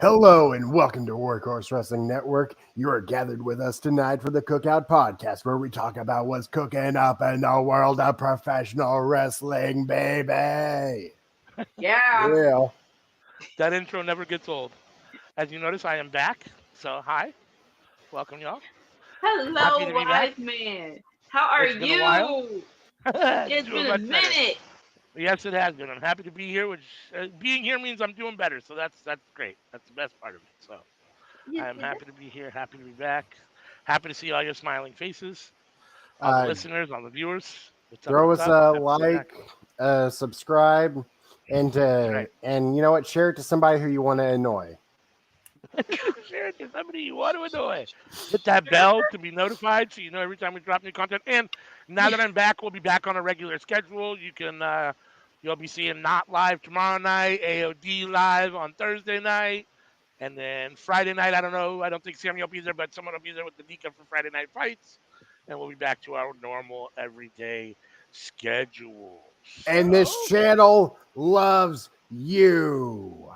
Hello and welcome to Workhorse Wrestling Network. You are gathered with us tonight for the Cookout Podcast, where we talk about what's cooking up in the world of professional wrestling, baby. Yeah. That intro never gets old. As you notice, I am back. So, hi. Welcome, y'all. Happy Hello, to be back. wise man. How are It's been a while. you? It's Doing been a much better. minute. Yes, it has been. I'm happy to be here, which being here means I'm doing better. So, that's great. That's the best part of it. So, Yes, I am yes. happy to be here. Happy to be back. Happy to see all your smiling faces, all the Uh, listeners, all the viewers. What's up? throw What's us up? a Happy to be back. like, subscribe, and That's right. and you know what? Share it to somebody who you want to annoy. Share it to somebody you want to annoy. Hit that bell to be notified so you know every time we drop new content. And now that I'm back, we'll be back on a regular schedule. You'll be seeing Not Live tomorrow night, AOD live on Thursday night, and then Friday night, I don't know. I don't think Sammy will be there, but someone will be there with the Nika for Friday Night Fights. And we'll be back to our normal everyday schedule. And this So... channel loves you.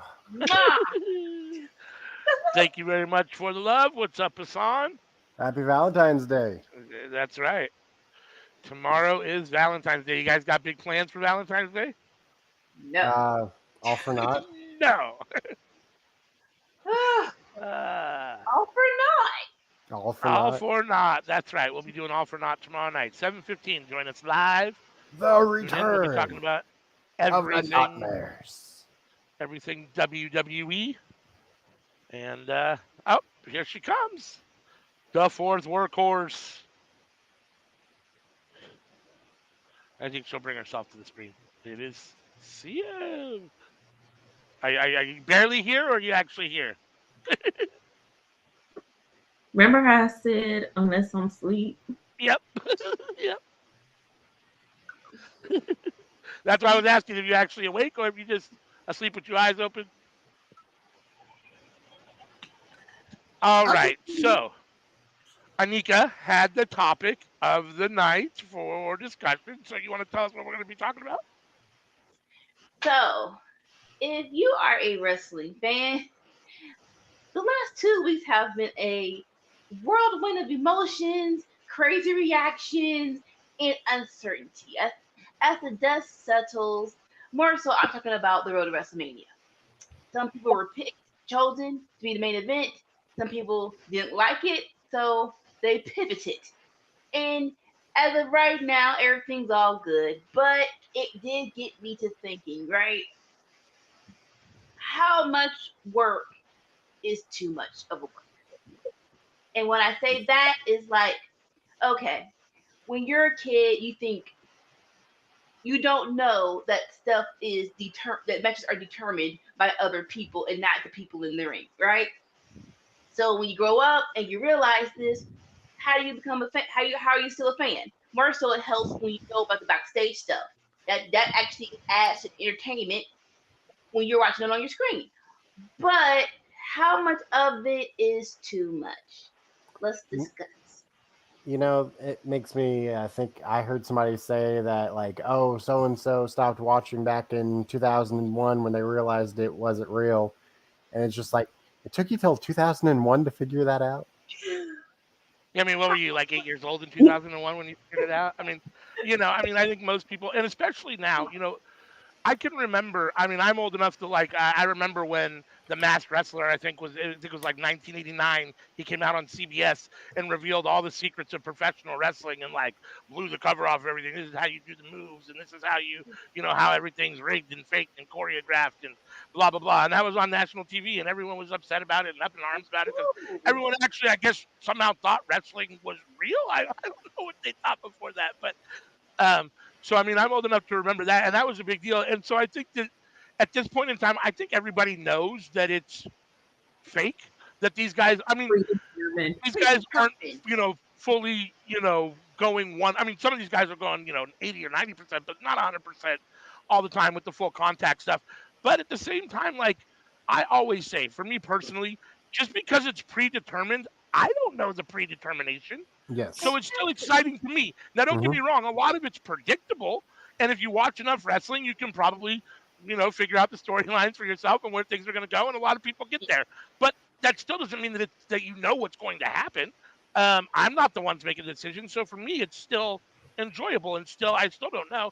Thank you very much for the love. What's up, Hassan? Happy Valentine's Day. That's right. Tomorrow is Valentine's Day. You guys got big plans for Valentine's Day? No. All for naught. No. All for naught. All for All naught. for naught. That's right. We'll be doing all for naught tomorrow night, 7:15. Join us live. The And then we'll be talking return about of the everything, nightmares. everything WWE. And here she comes, the fourth workhorse. I think she'll bring herself to the screen. It is Sia. Are you barely here, or are you actually here? Remember how I said unless I'm asleep? Yep. Yep. That's why I was asking if you're actually awake or if you just asleep with your eyes open. All right. So, Anika had the topic of the night for discussion. So, you want to tell us what we're going to be talking about? So, if you are a wrestling fan, the last 2 weeks have been a whirlwind of emotions, crazy reactions, and uncertainty. As the dust settles, more so, I'm talking about the road to WrestleMania. Some people were chosen to be the main event. Some people didn't like it, so they pivoted. And as of right now, everything's all good. But it did get me to thinking, right? How much work is too much of a work? And when I say that, is like, okay, when you're a kid, you think you don't know that stuff is that matches are determined by other people and not the people in the ring, right? So when you grow up and you realize this, how do you become a fan? How are you still a fan? More so, it helps when you know about the backstage stuff. That actually adds to entertainment when you're watching it on your screen. But how much of it is too much? Let's discuss. You know, it makes me think. I heard somebody say that, like, oh, so and so stopped watching back in 2001 when they realized it wasn't real, and it's just like it took you till 2001 to figure that out. I mean, what were you, like 8 years old in 2001 when you figured it out? I mean, I think most people, and especially now, I can remember. I mean, I'm old enough to I remember when the Masked Wrestler, I think it was like 1989. He came out on CBS and revealed all the secrets of professional wrestling and blew the cover off of everything. This is how you do the moves, and this is how how everything's rigged and faked and choreographed and blah blah blah. And that was on national TV, and everyone was upset about it and up in arms about it because everyone actually, I guess, somehow thought wrestling was real. I don't know what they thought before that, but. So, I mean, I'm old enough to remember that, and that was a big deal. And so I think that at this point in time, I think everybody knows that it's fake, that these guys, I mean, these guys aren't, fully, going one. I mean, some of these guys are going, 80 or 90%, but not 100% all the time with the full contact stuff. But at the same time, I always say, for me personally, just because it's predetermined, I don't know the predetermination. Yes. So it's still exciting to me. Now, don't get me wrong. A lot of it's predictable. And if you watch enough wrestling, you can probably figure out the storylines for yourself and where things are going to go, and a lot of people get there. But that still doesn't mean that you know what's going to happen. I'm not the ones making the decision, so for me, it's still enjoyable, and I still don't know.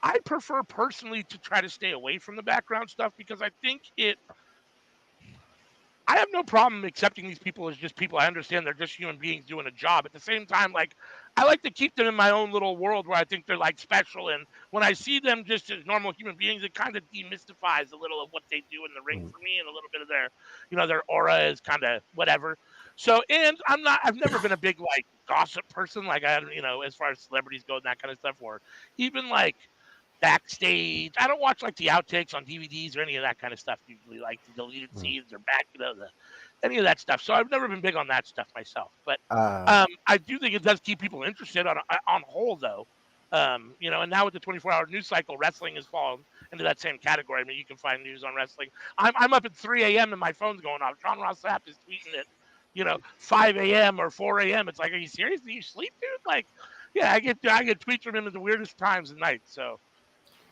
I prefer personally to try to stay away from the background stuff because I think I have no problem accepting these people as just people. I understand they're just human beings doing a job. At the same time, like I like to keep them in my own little world where I think they're like special. And when I see them just as normal human beings, it kind of demystifies a little of what they do in the ring Mm. for me, and a little bit of their aura is kind of whatever. So, and I've never been a big like gossip person, like as far as celebrities go and that kind of stuff, or even like backstage. I don't watch like the outtakes on DVDs or any of that kind of stuff. Usually, like the deleted Mm. scenes or any of that stuff. So I've never been big on that stuff myself. But Uh, I do think it does keep people interested on whole, though. And now with the 24-hour news cycle, wrestling has fallen into that same category. I mean, you can find news on wrestling. I'm up at 3 a.m. and my phone's going off. Sean Ross Sapp is tweeting it. 5 a.m. or 4 a.m. It's like, are you serious? Do you sleep, dude? Like, yeah, I get tweets from him at the weirdest times at night. So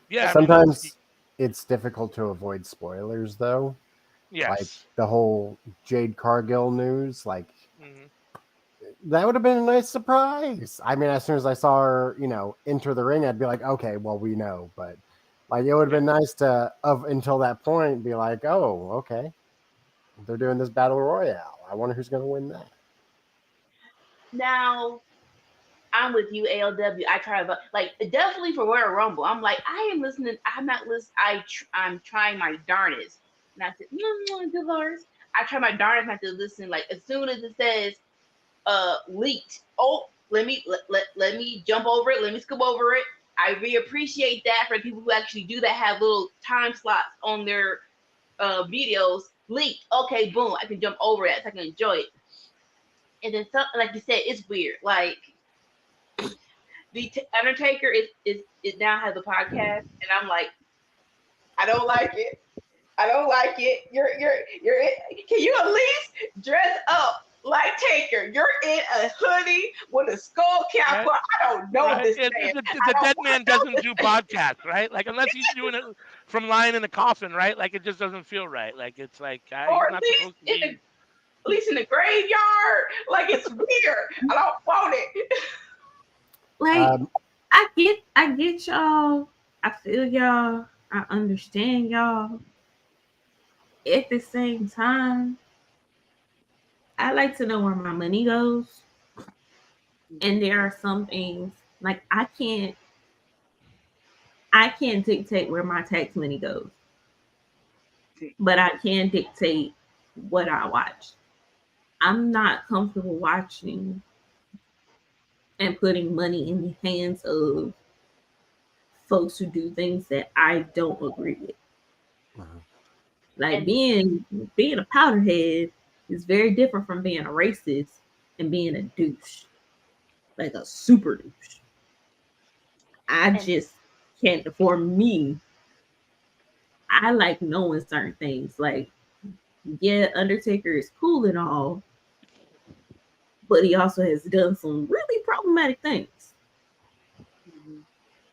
yeah, I mean, Sometimes it's difficult to avoid spoilers, though. Like yes. the whole Jade Cargill news, like Hmm. that would have been a nice surprise. I mean, as soon as I saw her, enter the ring, I'd be like, okay, well, we know. But like, it would have Yeah. been nice to, until that point, be like, oh, okay, they're doing this battle royale. I wonder who's going to win that. Now, I'm with you, ALW. I try to like definitely for Royal Rumble. I'm like, I am listening. I'm not listening. I'm trying my darnest not to. Dolores. I try my darnest not to listen. Like as soon as it says leaked, oh, let me jump over it. Let me skip over it. I really appreciate that for people who actually do that. Have little time slots on their videos leaked. Okay, boom, I can jump over that so I can enjoy it. And then something like you said, it's weird. Like the Undertaker is now has a podcast, and I'm like, I don't like it. I don't like it. You're. Can you at least dress up like Taker? You're in a hoodie with a skull cap Right. on. I don't know Right. this man. The I don't dead want man to know doesn't this do man. podcasts, right? Like unless he's doing it from lying in a coffin, right? Like it just doesn't feel right. Like it's like he's Or at not least supposed to in the be. at least in the graveyard. Like it's weird. I don't want it. Like Um, I get y'all. I feel y'all. I understand y'all. At the same time, I like to know where my money goes. And there are some things like I can't dictate where my tax money goes, but I can dictate what I watch. I'm not comfortable watching and putting money in the hands of folks who do things that I don't agree with. Like And being a powderhead is very different from being a racist and being a douche, like a super douche. I and just can't. For me, I like knowing certain things. Like, yeah, Undertaker is cool and all, but he also has done some really problematic things.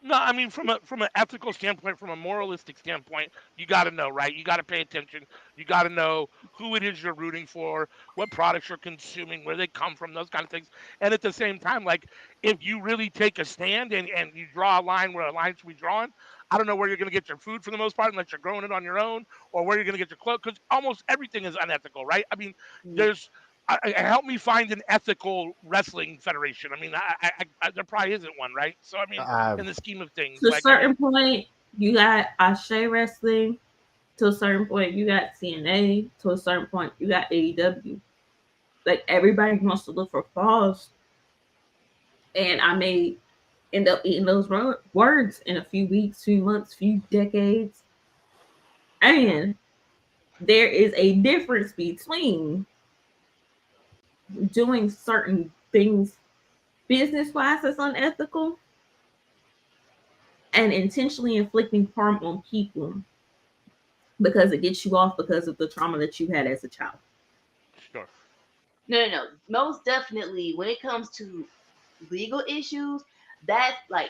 No, I mean from an ethical standpoint, from a moralistic standpoint, you got to know, right? You got to pay attention. You got to know who it is you're rooting for, what products you're consuming, where they come from, those kind of things. And at the same time, like if you really take a stand and you draw a line where a line should be drawn, I don't know where you're going to get your food for the most part, unless you're growing it on your own, or where you're going to get your clothes, because almost everything is unethical, right? I mean, there's help me find an ethical wrestling federation. I mean, there probably isn't one, right? So I mean, uh, in the scheme of things. To a Like, I mean, certain point, you got Ashe Wrestling. To a certain point, you got CNA. To a certain point, you got AEW. Like everybody wants to look for flaws, and I may end up eating those words in a few weeks, few months, few decades. And there is a difference between doing certain things business wise that's unethical and intentionally inflicting harm on people because it gets you off because of the trauma that you had as a child. sure. no. Most definitely, when it comes to legal issues, that's like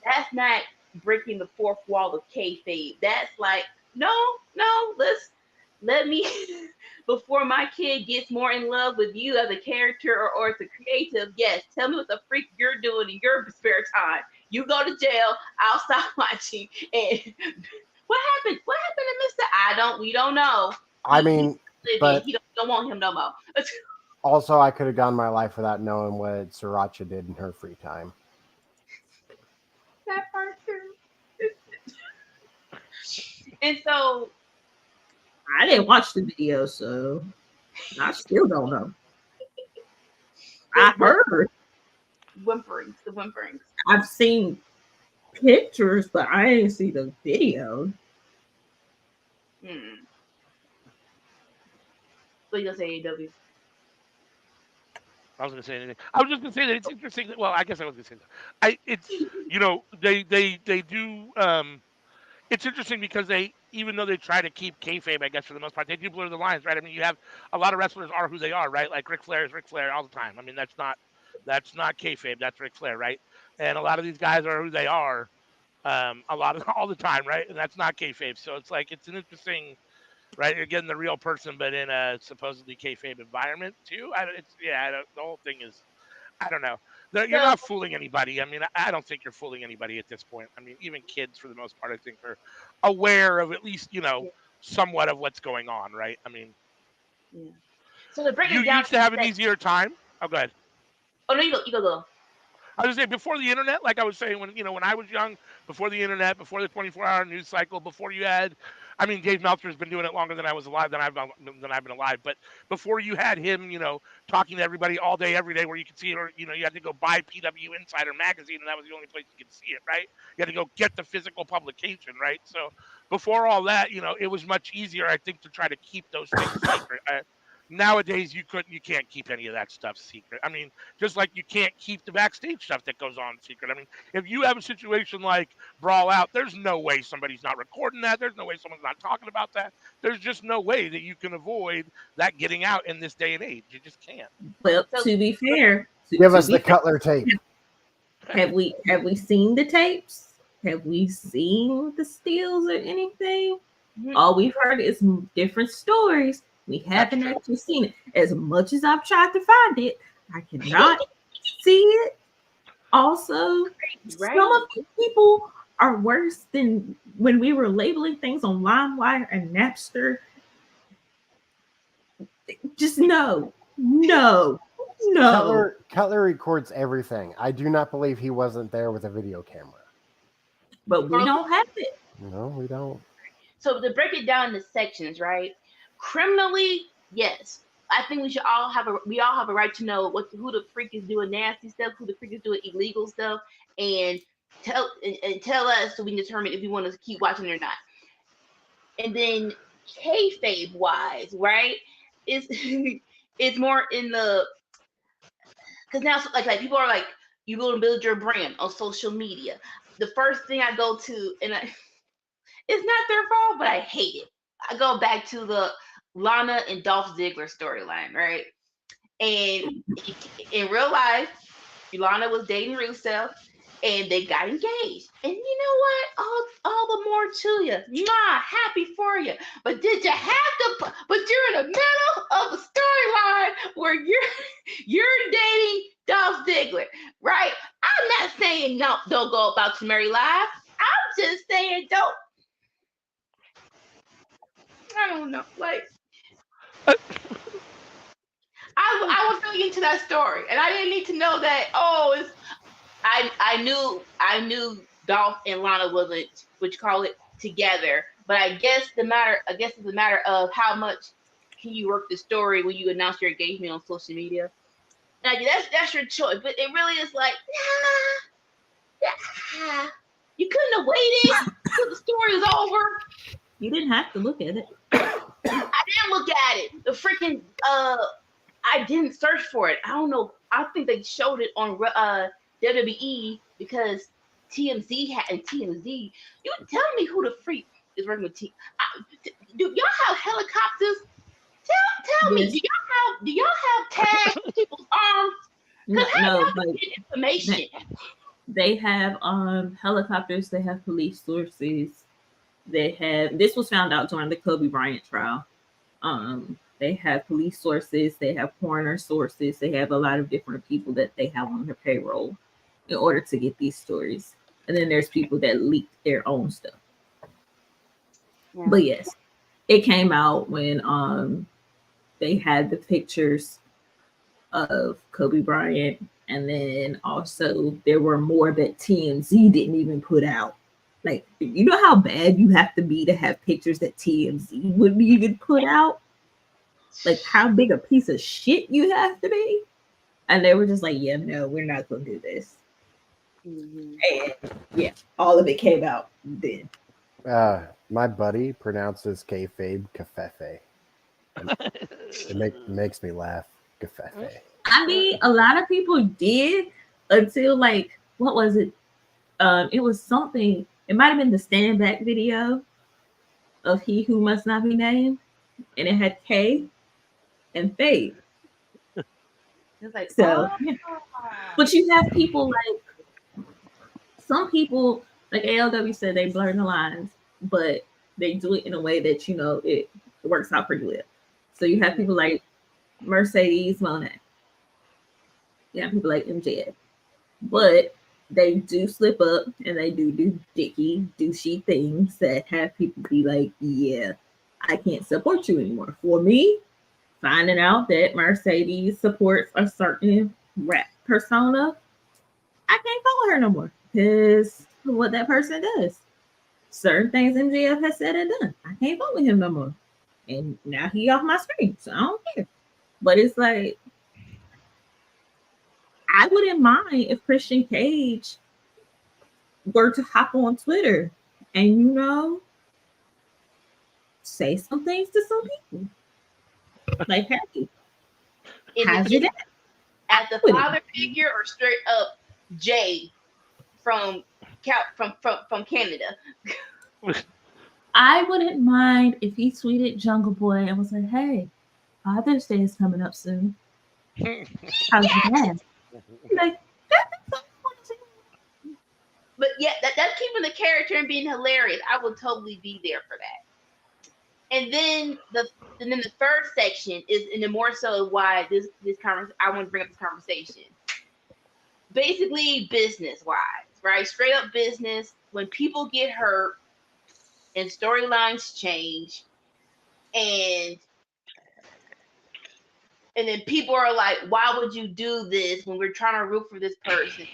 that's not. breaking the fourth wall of kayfabe. That's like, no, let me before my kid gets more in love with you as a character or as a creative. Yes, tell me what the freak you're doing in your spare time. You go to jail. I'll stop watching. And what happened? What happened to Mister? We don't know. I mean, but he don't want him no more. also I could have gone my life without knowing what Sriracha did in her free time. That part too. And so I didn't watch the video, so I still don't know. I heard. Whimperings, the whimperings. I've seen pictures, but I didn't see the video. What you gonna say, AW? I was going to say anything. I was just going to say that it's interesting. That, well, I guess I was going to say that. It's, you know, they do. It's interesting because they, even though they try to keep kayfabe, I guess for the most part, they do blur the lines, right? I mean, you have a lot of wrestlers are who they are, right? Like Ric Flair is Ric Flair all the time. I mean, that's not kayfabe. That's Ric Flair, right? And a lot of these guys are who they are, a lot of all the time, right? And that's not kayfabe. So it's like it's an interesting. Right, you're getting the real person, but in a supposedly kayfabe environment too. The whole thing is, I don't know. You're not fooling anybody. I mean, I don't think you're fooling anybody at this point. I mean, even kids, for the most part, I think are aware of at least, somewhat of what's going on, right? I mean, yeah. So to break you it down, used to have an easier time. Oh, go ahead. Oh no, you go. I was saying before the internet, like I was saying when I was young, before the internet, before the 24-hour news cycle, before you had, I mean, Dave Meltzer's been doing it longer than I was alive, than I've been alive. But before you had him, talking to everybody all day, every day, where you could see it, or you had to go buy PW Insider magazine, and that was the only place you could see it, right? You had to go get the physical publication, right? So before all that, it was much easier, I think, to try to keep those things secret. Nowadays, you can't keep any of that stuff secret. I mean, just like you can't keep the backstage stuff that goes on secret. I mean, if you have a situation like Brawl Out, there's no way somebody's not recording that. There's no way someone's not talking about that. There's just no way that you can avoid that getting out in this day and age. You just can't. Well, to be fair, give us the Cutler tape. Have we seen the tapes? Have we seen the steals or anything? Mm-hmm. All we've heard is different stories. We haven't actually seen it. As much as I've tried to find it, I cannot see it. Also, some of the people are worse than when we were labeling things on LimeWire and Napster. Just no. Cutler records everything. I do not believe he wasn't there with a video camera. But we don't have it. No, we don't. So to break it down into sections, right? Criminally, yes. I think we all have a right to know who the freak is doing nasty stuff, who the freak is doing illegal stuff, and tell us so we can determine if we want to keep watching or not. And then kayfabe wise, right? It's more in the, because now like people are like, you go to build your brand on social media. The first thing I go to, and it's not their fault, but I hate it. I go back to the Lana and Dolph Ziggler storyline, right? And in real life, Lana was dating Rusev, and they got engaged. And you know what? All the more to you. Happy for you. But did you have to? But you're in the middle of a storyline where you're dating Dolph Ziggler, right? I'm not saying no, don't go about to marry live. I'm just saying don't. I don't know, like. I was really into that story, and I didn't need to know that. I knew Dolph and Lana wasn't together, but I guess it's a matter of how much can you work the story when you announce your engagement on social media. And that's your choice, but it really is like, you couldn't have waited until the story was over. You didn't have to look at it. I didn't look at it. The freaking I didn't search for it. I don't know. I think they showed it on WWE because TMZ had and TMZ. You tell me who the freak is working with T. Do y'all have helicopters? Tell me. Do y'all have tags people's arms? No, information. They have helicopters, they have police sources, they have this was found out during the Kobe Bryant trial. They have police sources, they have coroner sources, they have a lot of different people that they have on their payroll in order to get these stories. And then there's people that leak their own stuff. Yeah. But yes, it came out when they had the pictures of Kobe Bryant, and then also there were more that TMZ didn't even put out. Like, you know how bad you have to be to have pictures that TMZ wouldn't even put out? Like, how big a piece of shit you have to be? And they were just like, yeah, no, we're not going to do this. Mm-hmm. And yeah, all of it came out then. My buddy pronounces kayfabe kafefe. It makes me laugh. Kafefe. I mean, a lot of people did until, like, what was it? It was something, it might have been the stand back video of He Who Must Not Be Named, and it had K and Faye. It's like, So, yeah. But you have people like, some people, like ALW said, they blur the lines, but they do it in a way that, you know, it works out pretty well. So you have people like Mercedes Monet. You have people like MJF. But they do slip up and they do dicky, douchey things that have people be like, yeah, I can't support you anymore. For me, finding out that Mercedes supports a certain rap persona, I can't follow her no more because of what that person does. Certain things MJF has said and done, I can't follow him no more. And now he off my screen, so I don't care. But it's like, I wouldn't mind if Christian Cage were to hop on Twitter and, you know, say some things to some people. Like, hey, how's your dad? As the father figure or straight up Jay from Canada? I wouldn't mind if he tweeted Jungle Boy and was like, hey, Father's Day is coming up soon. How's your dad? Like, that's but yeah, that's keeping the character and being hilarious. I would totally be there for that. And then the third section is, and the more so why this conversation, I want to bring up this conversation. Basically, business wise, right? Straight up business. When people get hurt and storylines change, and then people are like, why would you do this when we're trying to root for this person?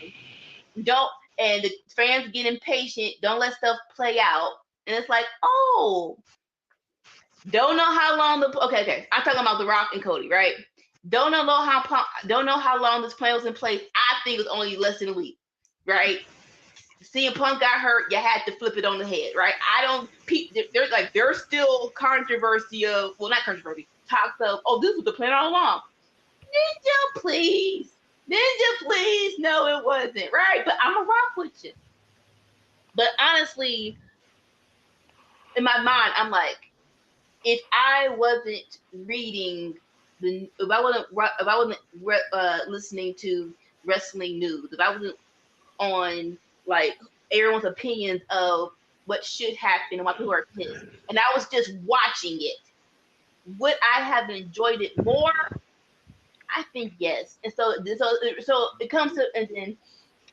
And the fans get impatient, don't let stuff play out. And it's like, oh, don't know how long okay. I'm talking about The Rock and Cody, right? Don't know how long this plan was in place. I think it was only less than a week, right? CM Punk got hurt, you had to flip it on the head, right? There's still controversy of, well, not controversy, talks of, oh, this was the plan all along. Ninja, please. No, it wasn't, right? But I'm a rock with you. But honestly, in my mind, I'm like, if I wasn't listening to wrestling news, if I wasn't on like everyone's opinions of what should happen and why people are pissed, and I was just watching it, would I have enjoyed it more? I think yes. And so it comes to, and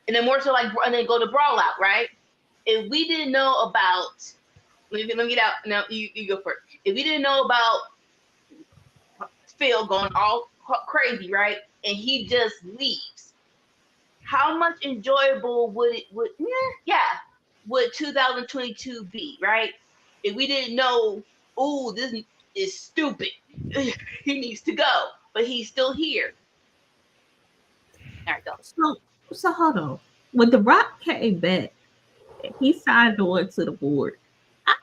then more so, like, and then go to Brawl Out, right? If we didn't know about, let me get out. No, you go first. If we didn't know about Phil going all crazy, right, and he just leaves, how much enjoyable would 2022 be, right? If we didn't know, ooh, this is stupid, he needs to go, but he's still here. All right, go. So hold on. When The Rock came back, he signed on to the board. I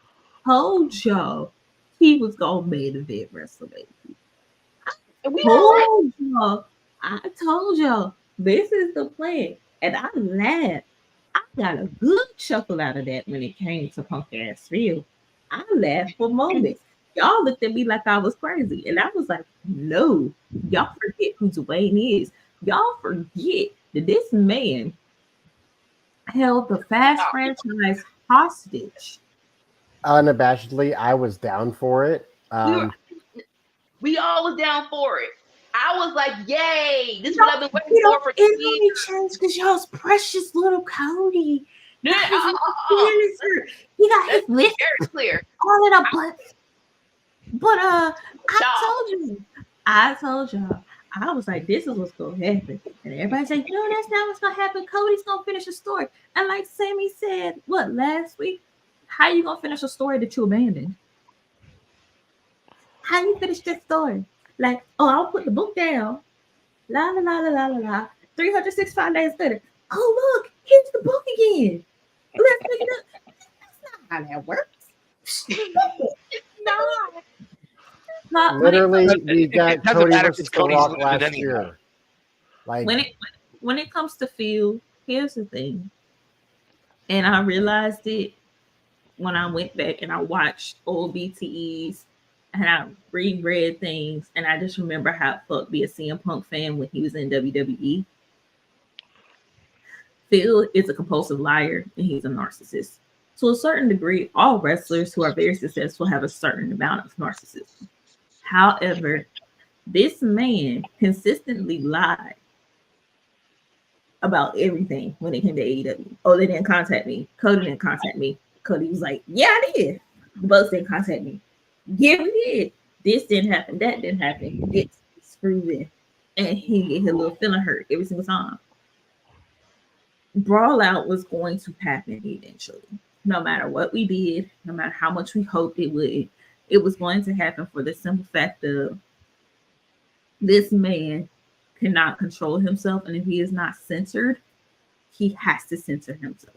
told y'all he was gonna main event WrestleMania. I told y'all this is the plan, and I laughed. I got a good chuckle out of that when it came to Punk Ass Phil. I laughed for moments. Y'all looked at me like I was crazy, and I was like, "No, y'all forget who Dwayne is. Y'all forget that this man held the Fast franchise hostage. Unabashedly, I was down for it. We all was down for it. I was like, yay, this is No, what I've been waiting for it years. only changed because y'all's precious little Cody. No, Got his finisher. He got his list very clear. all in a butt. But I told y'all, I was like, this is what's gonna happen. And everybody's like, no, that's not what's gonna happen. Cody's gonna finish a story. And like Sammy said, what, last week? How you gonna finish a story that you abandoned? How you finish that story? Like, oh, I'll put the book down. La la la la la la la. 365 days later. Oh, look, here's the book again. Let's pick it up. That's not how that works. It's not. Literally, we got it doesn't Cody matter versus if The Cody's Rock losing last anyway. year. Like when it comes to feel, here's the thing. And I realized it when I went back and I watched old BTEs and I reread things, and I just remember how it felt be a CM Punk fan when he was in WWE. Phil is a compulsive liar and he's a narcissist. To a certain degree, all wrestlers who are very successful have a certain amount of narcissism. However, this man consistently lied about everything when it came to AEW. Oh, they didn't contact me. Cody didn't contact me. Cody was like, yeah, I did. The Bucks didn't contact me. Yeah, we did. This didn't happen. That didn't happen. Get screwed in. And he get his little feeling hurt every single time. Brawl out was going to happen eventually. No matter what we did, no matter how much we hoped it would, it was going to happen for the simple fact of this man cannot control himself. And if he is not censored, he has to censor himself.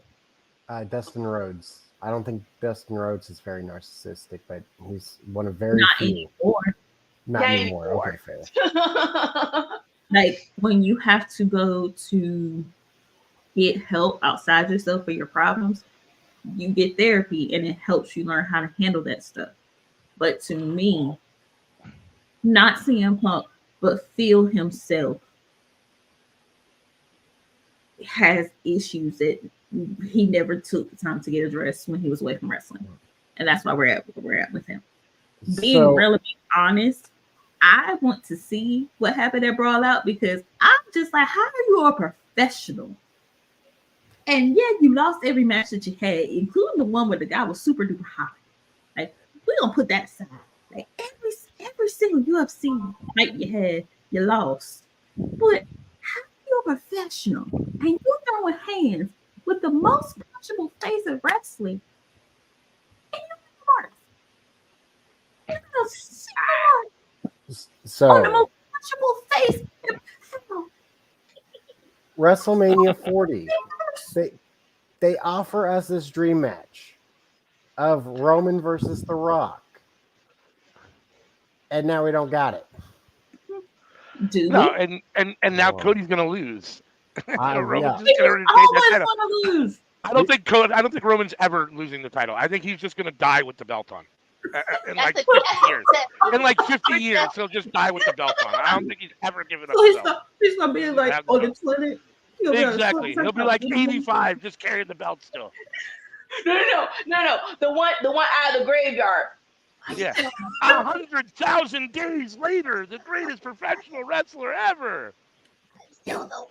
Dustin Rhodes. I don't think Dustin Rhodes is very narcissistic, but he's one of very Not few. anymore. Not anymore. Okay, fair. Like when you have to go to get help outside yourself for your problems, you get therapy and it helps you learn how to handle that stuff. But to me, not CM Punk, but Phil himself has issues that he never took the time to get addressed when he was away from wrestling. And that's why we're at with him. Being really honest, I want to see what happened at Brawl Out because I'm just like, how are you a professional? And yeah, you lost every match that you had, including the one where the guy was super duper hot. Like, we're gonna put that aside. Like every single UFC fight you had, you lost. But how are you a professional? And you're throwing hands with the most punchable face of wrestling. And you're So on the most punchable face. WrestleMania 40. They offer us this dream match of Roman versus The Rock. And now we don't got it. No, and now Cody's gonna lose. Roman's just gonna retain that title. Lose. I don't think Roman's ever losing the title. I think he's just gonna die with the belt on. In like 50 years. In like 50 years, he'll just die with the belt on. I don't think he's ever given up the belt. He's gonna be like on the toilet. Exactly. He'll be like 85, just carrying the belt still. No. The one out of the graveyard. Yeah. 100,000 days later, the greatest professional wrestler ever. Still the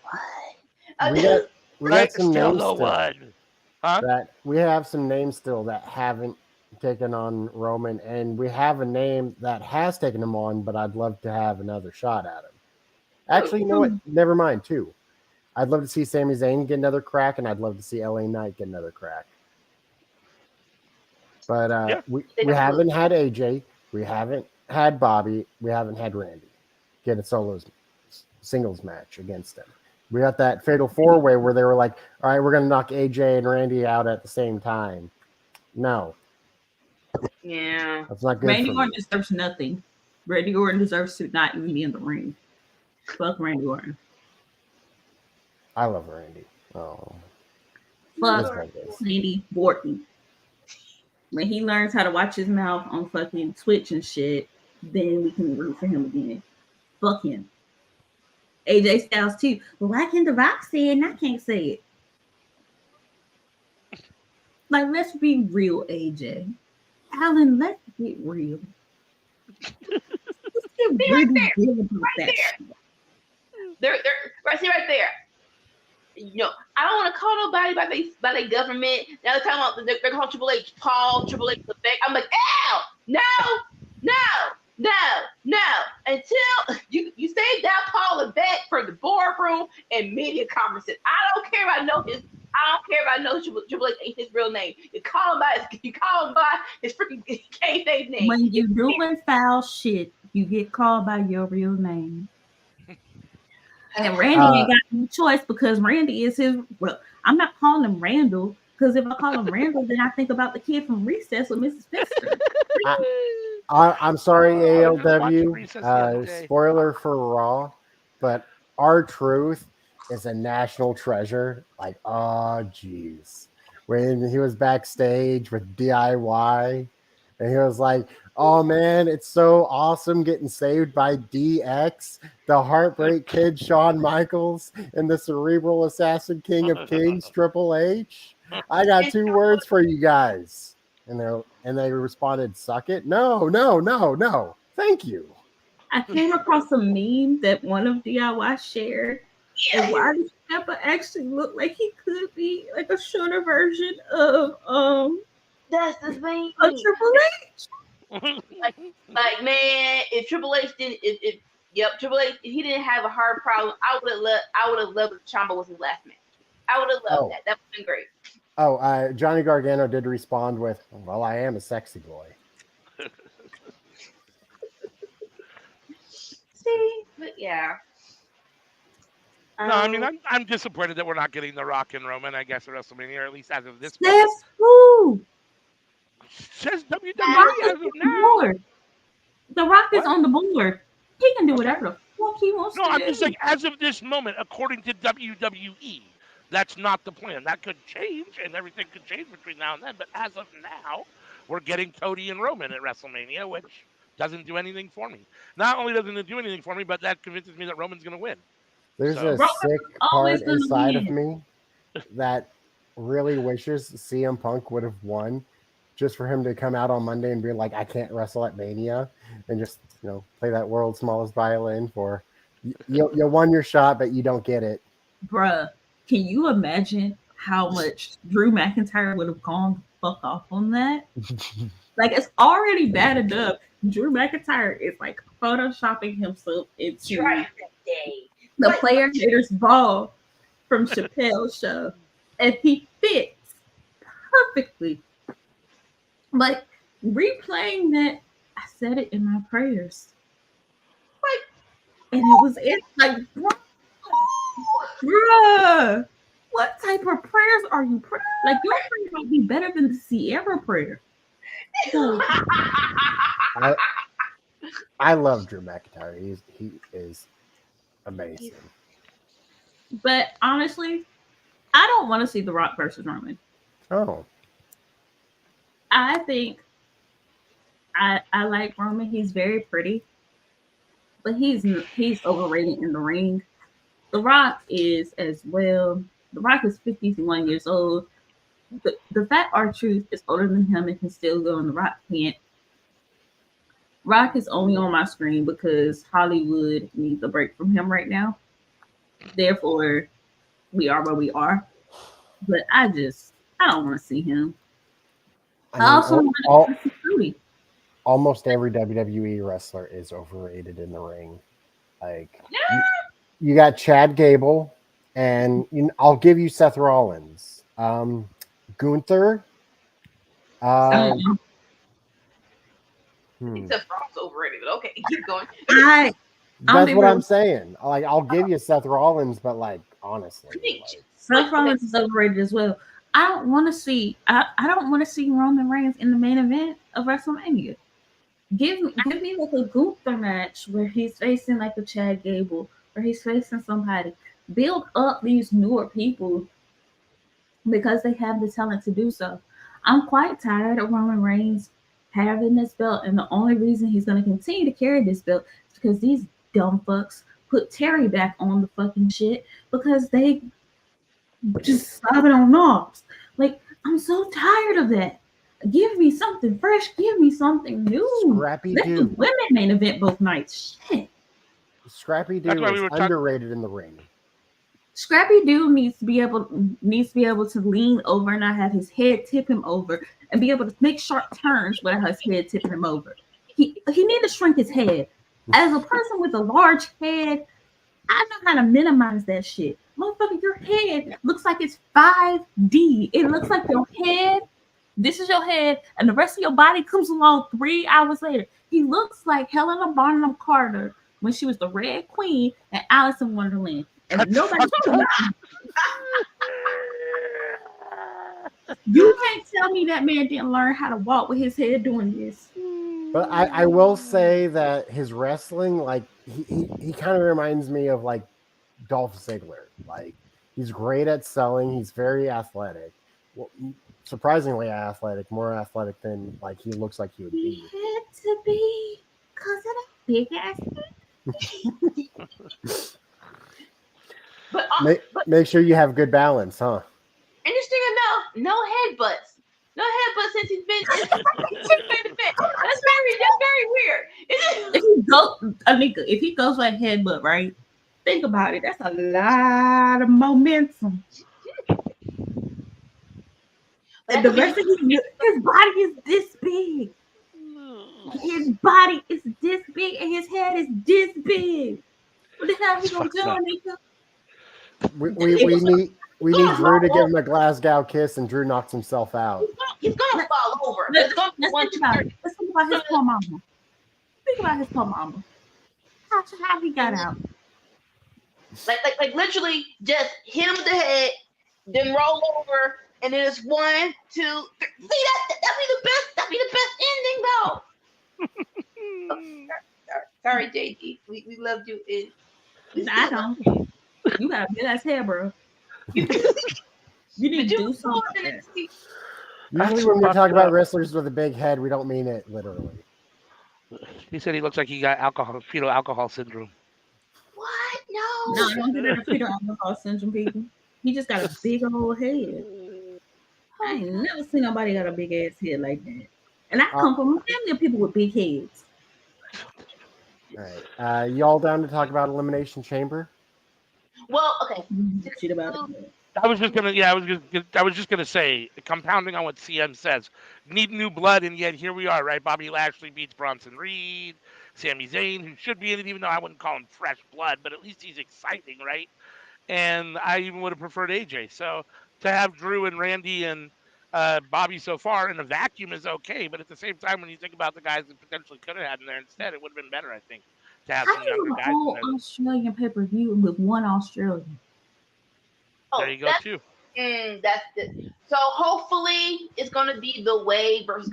one. We got some still names the still. one. Huh? That we have some names still that haven't taken on Roman, and we have a name that has taken him on, but I'd love to have another shot at him. Actually, you know what? Never mind, too. I'd love to see Sami Zayn get another crack, and I'd love to see LA Knight get another crack. But we haven't had AJ. We haven't had Bobby. We haven't had Randy get a singles match against him. We got that Fatal 4-Way where they were like, all right, we're going to knock AJ and Randy out at the same time. No. Yeah. That's not good. Randy Orton deserves nothing. Randy Orton deserves to not even be in the ring. Fuck Randy Orton. I love Randy. Oh. Fuck Randy Orton. When he learns how to watch his mouth on fucking Twitch and shit, then we can root for him again. Fuck him. AJ Styles too. Well, why can The Rock say it and I can't say it? Like, let's be real, AJ. Alan, let's get real. Let's get See really right there, real about right that there. shit. They're right there. I don't want to call nobody by their government. Now they're talking about they're calling Triple H Paul, Triple H the Beck. I'm like, ow, no, until you save that Paul and Beck for the boardroom and media conferences. I don't care if I know Triple H ain't his real name. You call him by his freaking kayfabe name. When you doing foul shit, you get called by your real name. And Randy ain't got no choice because Randy is his. Well, I'm not calling him Randall because if I call him Randall, then I think about the kid from Recess with Mrs. Pfister. I'm sorry, I was just watching ALW. Recess the other day. Spoiler for Raw, but R-Truth is a national treasure. Like, oh, jeez. When he was backstage with DIY, and he was like, oh, man, it's so awesome getting saved by DX, the Heartbreak Kid, Shawn Michaels, and the Cerebral Assassin King of Kings, Triple H. I got 2 words for you guys. And they responded, suck it? No. Thank you. I came across a meme that one of DIY shared. And why does Peppa actually look like he could be like a shorter version of That's the thing. a Triple H? Like man, if Triple H didn't, Triple H, if he didn't have a heart problem, I would have loved if Ciampa was his last match. I would have loved that. That would have been great. Oh, Johnny Gargano did respond with, well, I am a sexy boy. See, but yeah. No, I mean I'm disappointed that we're not getting The Rock and Roman, I guess, at WrestleMania, or at least as of this point. That's who. Says WWE The as of now. The Rock is on the board. He can do whatever the fuck he wants to do. No, I'm just saying, as of this moment, according to WWE, that's not the plan. That could change, and everything could change between now and then. But as of now, we're getting Cody and Roman at WrestleMania, which doesn't do anything for me. Not only doesn't it do anything for me, but that convinces me that Roman's going to win. There's a sick part inside of me that really wishes CM Punk would have won, just for him to come out on Monday and be like, I can't wrestle at Mania, and just play that world's smallest violin for you won your shot, but you don't get it. Bruh, can you imagine how much Drew McIntyre would have gone the fuck off on that? Like, it's already bad enough. Drew McIntyre is like photoshopping himself into the Player Haters Ball from Chappelle's show, and he fits perfectly. Like, replaying that, I said it in my prayers. And it was like, bruh, what type of prayers are you praying? Like, your prayer might be better than the Sierra prayer. So, I love Drew McIntyre. He is amazing. But honestly, I don't want to see The Rock versus Roman. Oh. I think I like Roman. He's very pretty, but he's overrated in the ring. The Rock is as well. The Rock is 51 years old. The fat R-Truth is older than him and can still go, and The Rock can't. Rock is only on my screen because Hollywood needs a break from him right now. Therefore, we are where we are. But I don't want to see him. I also want to see Cody. Almost every WWE wrestler is overrated in the ring. Like, you got Chad Gable, and I'll give you Seth Rollins. Gunther. Seth Rollins overrated, but okay, keep going. That's what I'm saying. Like, I'll give you Seth Rollins, but like, honestly, Seth Rollins is overrated as well. I don't want to see Roman Reigns in the main event of WrestleMania. Give me like a Gunther match where he's facing like a Chad Gable, or he's facing somebody. Build up these newer people because they have the talent to do so. I'm quite tired of Roman Reigns having this belt, and the only reason he's going to continue to carry this belt is because these dumb fucks put Terry back on the fucking shit because they just slobbing on knobs. Like, I'm so tired of that. Give me something fresh. Give me something new. Scrappy Let the Doo. women main event both nights. Shit. Scrappy That's Doo why we is were talking. underrated in the ring. Scrappy Doo needs to be able to lean over and not have his head tip him over and be able to make sharp turns without his head tipping him over. He need to shrink his head. As a person with a large head, I know how to minimize that shit. Motherfucker, your head looks like it's 5D. It looks like your head, this is your head, and the rest of your body comes along 3 hours later. He looks like Helena Bonham Carter when she was the Red Queen and Alice in Wonderland. And That's nobody fucked talking up. about you can't tell me that man didn't learn how to walk with his head doing this. But I will say that his wrestling, like he kind of reminds me of like Dolph Ziggler. Like he's great at selling. He's very athletic. Well, surprisingly athletic, more athletic than like he looks like he would He be. had to be because of that big ass. But Make sure you have good balance, huh? interesting enough, no headbutts. No headbutts since he's been in the fit. That's very weird. If he goes, Anika, if he goes like headbutt, right? Think about it. That's a lot of momentum. And the rest of his body is this big. His body is this big, and his head is this big. What the hell he gonna do, Anika? We need Drew to give him a Glasgow kiss, and Drew knocks himself out. He's gonna fall over. Let's think about it. Let's think about his poor mama. Think about his poor mama. How he got out? Like literally just hit him in the head, then roll over, and then it's 1, 2, 3. See that'd be the best. That'd be the best ending though. Sorry, JD. We loved you. I don't. You got a big ass hair, bro. You need to do something. Usually, when we talk about wrestlers with a big head, we don't mean it literally. He said he looks like he got fetal alcohol syndrome. What? No. No, I don't get that fetal alcohol syndrome, people. He just got a big old head. I ain't never seen nobody got a big ass head like that. And I come from a family of people with big heads. All right, y'all down to talk about Elimination Chamber? Well, okay. Shit about it. I was just gonna say, compounding on what CM says, need new blood, and yet here we are, right? Bobby Lashley beats Bronson Reed, Sami Zayn, who should be in it, even though I wouldn't call him fresh blood, but at least he's exciting, right? And I even would have preferred AJ. So to have Drew and Randy and Bobby so far in a vacuum is okay, but at the same time, when you think about the guys that potentially could have had in there instead, it would have been better, I think, to have How some do you younger do a guys. whole Australian pay-per-view with one Australian? There you go, too. That's it. So hopefully it's gonna be the Way versus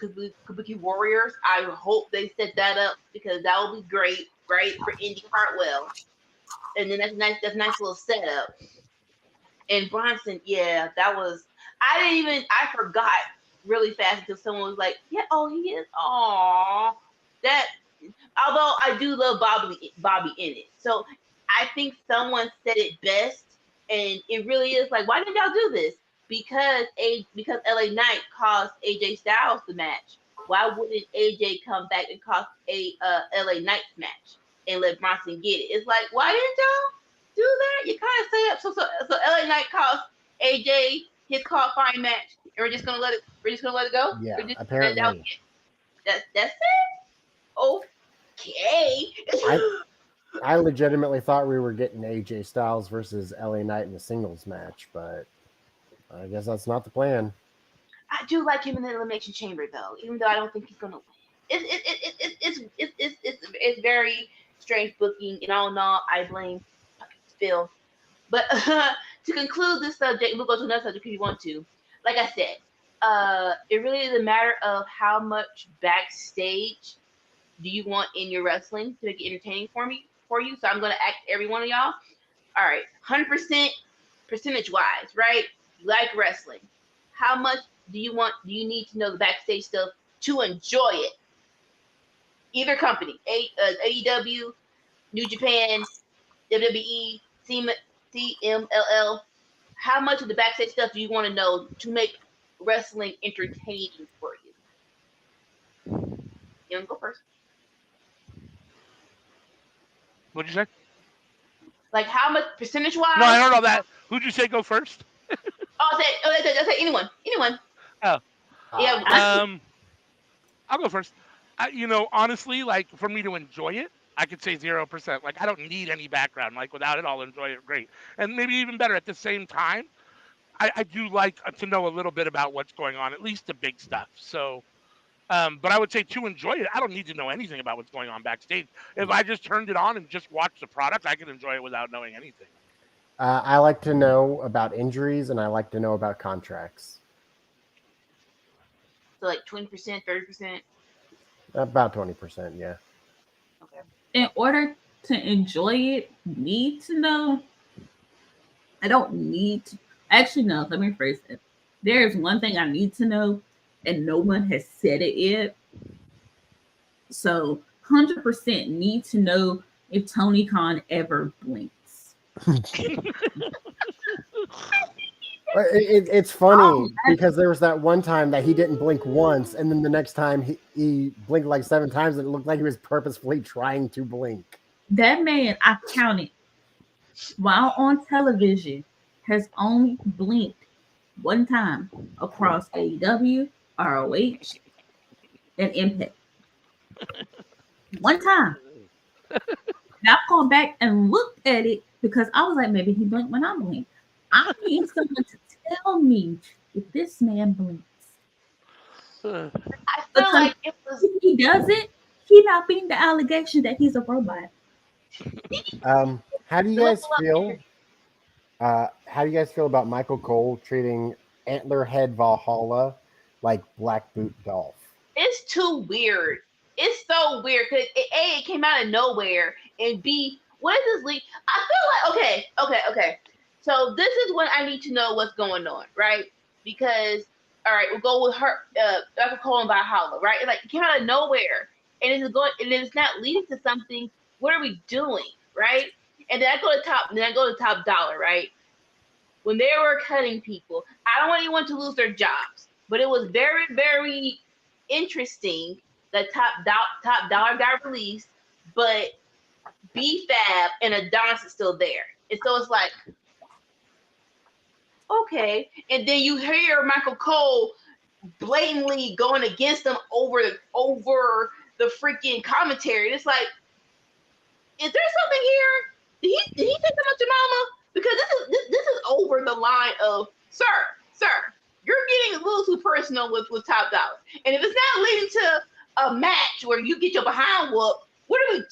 Kabuki Warriors. I hope they set that up because that will be great for Indy Hartwell. And then that's nice. That's a nice little setup. And Bronson, yeah, that was. I forgot really fast until someone was like, "Yeah, oh, he is." Aw, that. Although I do love Bobby in it, so I think someone said it best, and it really is like, why did y'all do this? Because LA Knight cost AJ Styles the match. Why wouldn't AJ come back and cost a LA Knight's match and let Bronson get it? It's like, why didn't y'all do that? You kind of set up so LA Knight cost AJ his qualifying match, and we're just gonna let it go. Yeah, apparently. That's it. Okay. I legitimately thought we were getting AJ Styles versus LA Knight in a singles match, but I guess that's not the plan. I do like him in the Elimination Chamber, though, even though I don't think he's gonna win. It's very strange booking, and all in all, I blame Phil. But to conclude this subject, we'll go to another subject if you want to. Like I said, it really is a matter of how much backstage do you want in your wrestling to make it entertaining for you. So I'm going to ask every one of y'all. All right, 100% percentage wise, right? You like wrestling. How much do you need to know the backstage stuff to enjoy it? Either company, AEW, New Japan, WWE, CMLL. How much of the backstage stuff do you want to know to make wrestling entertaining for you? You want to go first? What'd you say? Like how much percentage wise? No, I don't know that. Who'd you say go first? I said anyone. Oh, Yeah, I'll go first. Honestly, like for me to enjoy it, I could say 0%. Like I don't need any background. Like without it, I'll enjoy it great. And maybe even better at the same time, I do like to know a little bit about what's going on, at least the big stuff. So, but I would say to enjoy it, I don't need to know anything about what's going on backstage. If I just turned it on and just watched the product, I could enjoy it without knowing anything. I like to know about injuries, and I like to know about contracts. so like 20%, 30%. About 20%, yeah. Okay. In order to enjoy it, need to know. I don't need to. Actually, no, let me rephrase it. There's one thing I need to know, and no one has said it yet. So, 100% need to know if Tony Khan ever blinks. It's funny because there was that one time that he didn't blink once, and then the next time he blinked like 7 times, and it looked like he was purposefully trying to blink. That man, I counted, while on television, has only blinked one time across AEW, ROH, and Impact. One time. Now I've gone back and looked at it because I was like, maybe he blinked when I blinked. I need someone to tell me if this man blinks. I feel Because like it was. if he doesn't, he not being the allegation that he's a robot. How do you guys feel? How do you guys feel about Michael Cole treating Antlerhead Valhalla like Black Boot Dolph? It's too weird. It's so weird because A, it came out of nowhere, and B, what is this leak? I feel like okay. So this is when I need to know what's going on, right? Because all right, we'll go with her, Dr. Cole and Valhalla, right? It's like it came out of nowhere, and it's not leading to something. What are we doing, right? And then I go to top dollar, right? When they were cutting people, I don't want anyone to lose their jobs, but it was very, very interesting that top dollar got released, but B-Fab and Adonis is still there. And so it's like, okay. And then you hear Michael Cole blatantly going against them over the freaking commentary. And it's like, is there something here? Did he say something about your mama? Because this is over the line of, sir, you're getting a little too personal with top dollar. And if it's not leading to a match where you get your behind whooped, what are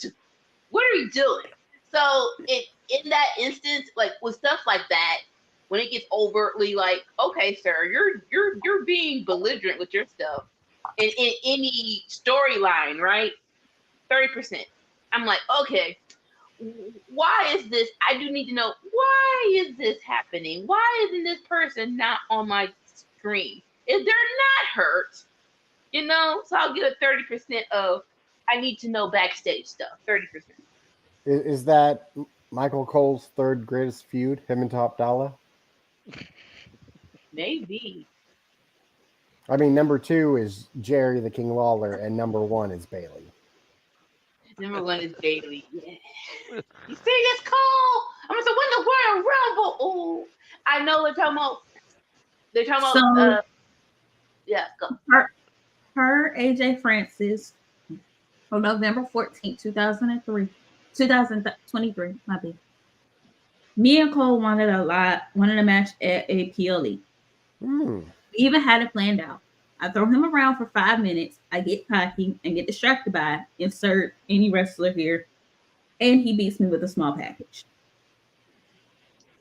we doing? So in that instance, like with stuff like that, when it gets overtly like, okay, sir, you're being belligerent with your stuff in any storyline, right? 30%. I'm like, okay, why is this? I do need to know, why is this happening? Why isn't this person not on my screen? If they're not hurt, so I'll give it 30% of I need to know backstage stuff. 30%. Is that Michael Cole's third greatest feud, him and Top Dollar? Maybe. I mean, number 2 is Jerry the King Lawler, and number 1 is Bailey. Number 1 is Bailey. Yeah. You see this, Cole? I'm gonna say, when the Royal Rumble. Oh, I know they're talking about. So, yeah, go. Her AJ Francis on November 14th, 2023, my bad. Me and Cole wanted a match at a PLE. We even had it planned out. I throw him around for 5 minutes. I get cocky and get distracted by it. Insert any wrestler here. And he beats me with a small package.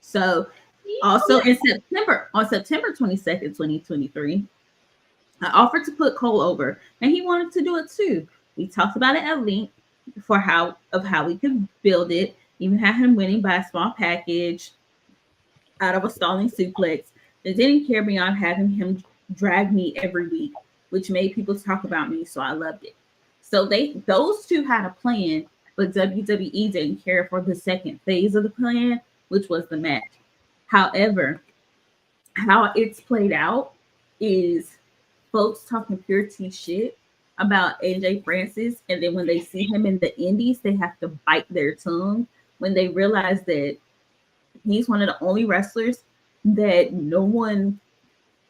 So, also on September 22nd, 2023, I offered to put Cole over, and he wanted to do it too. We talked about it at length for how we could build it. Even had him winning by a small package out of a stalling suplex. They didn't care beyond having him drag me every week, which made people talk about me, so I loved it. So those two had a plan, but WWE didn't care for the second phase of the plan, which was the match. However, how it's played out, is folks talking pure T shit about AJ Francis, and then when they see him in the indies, they have to bite their tongue when they realize that he's one of the only wrestlers that no one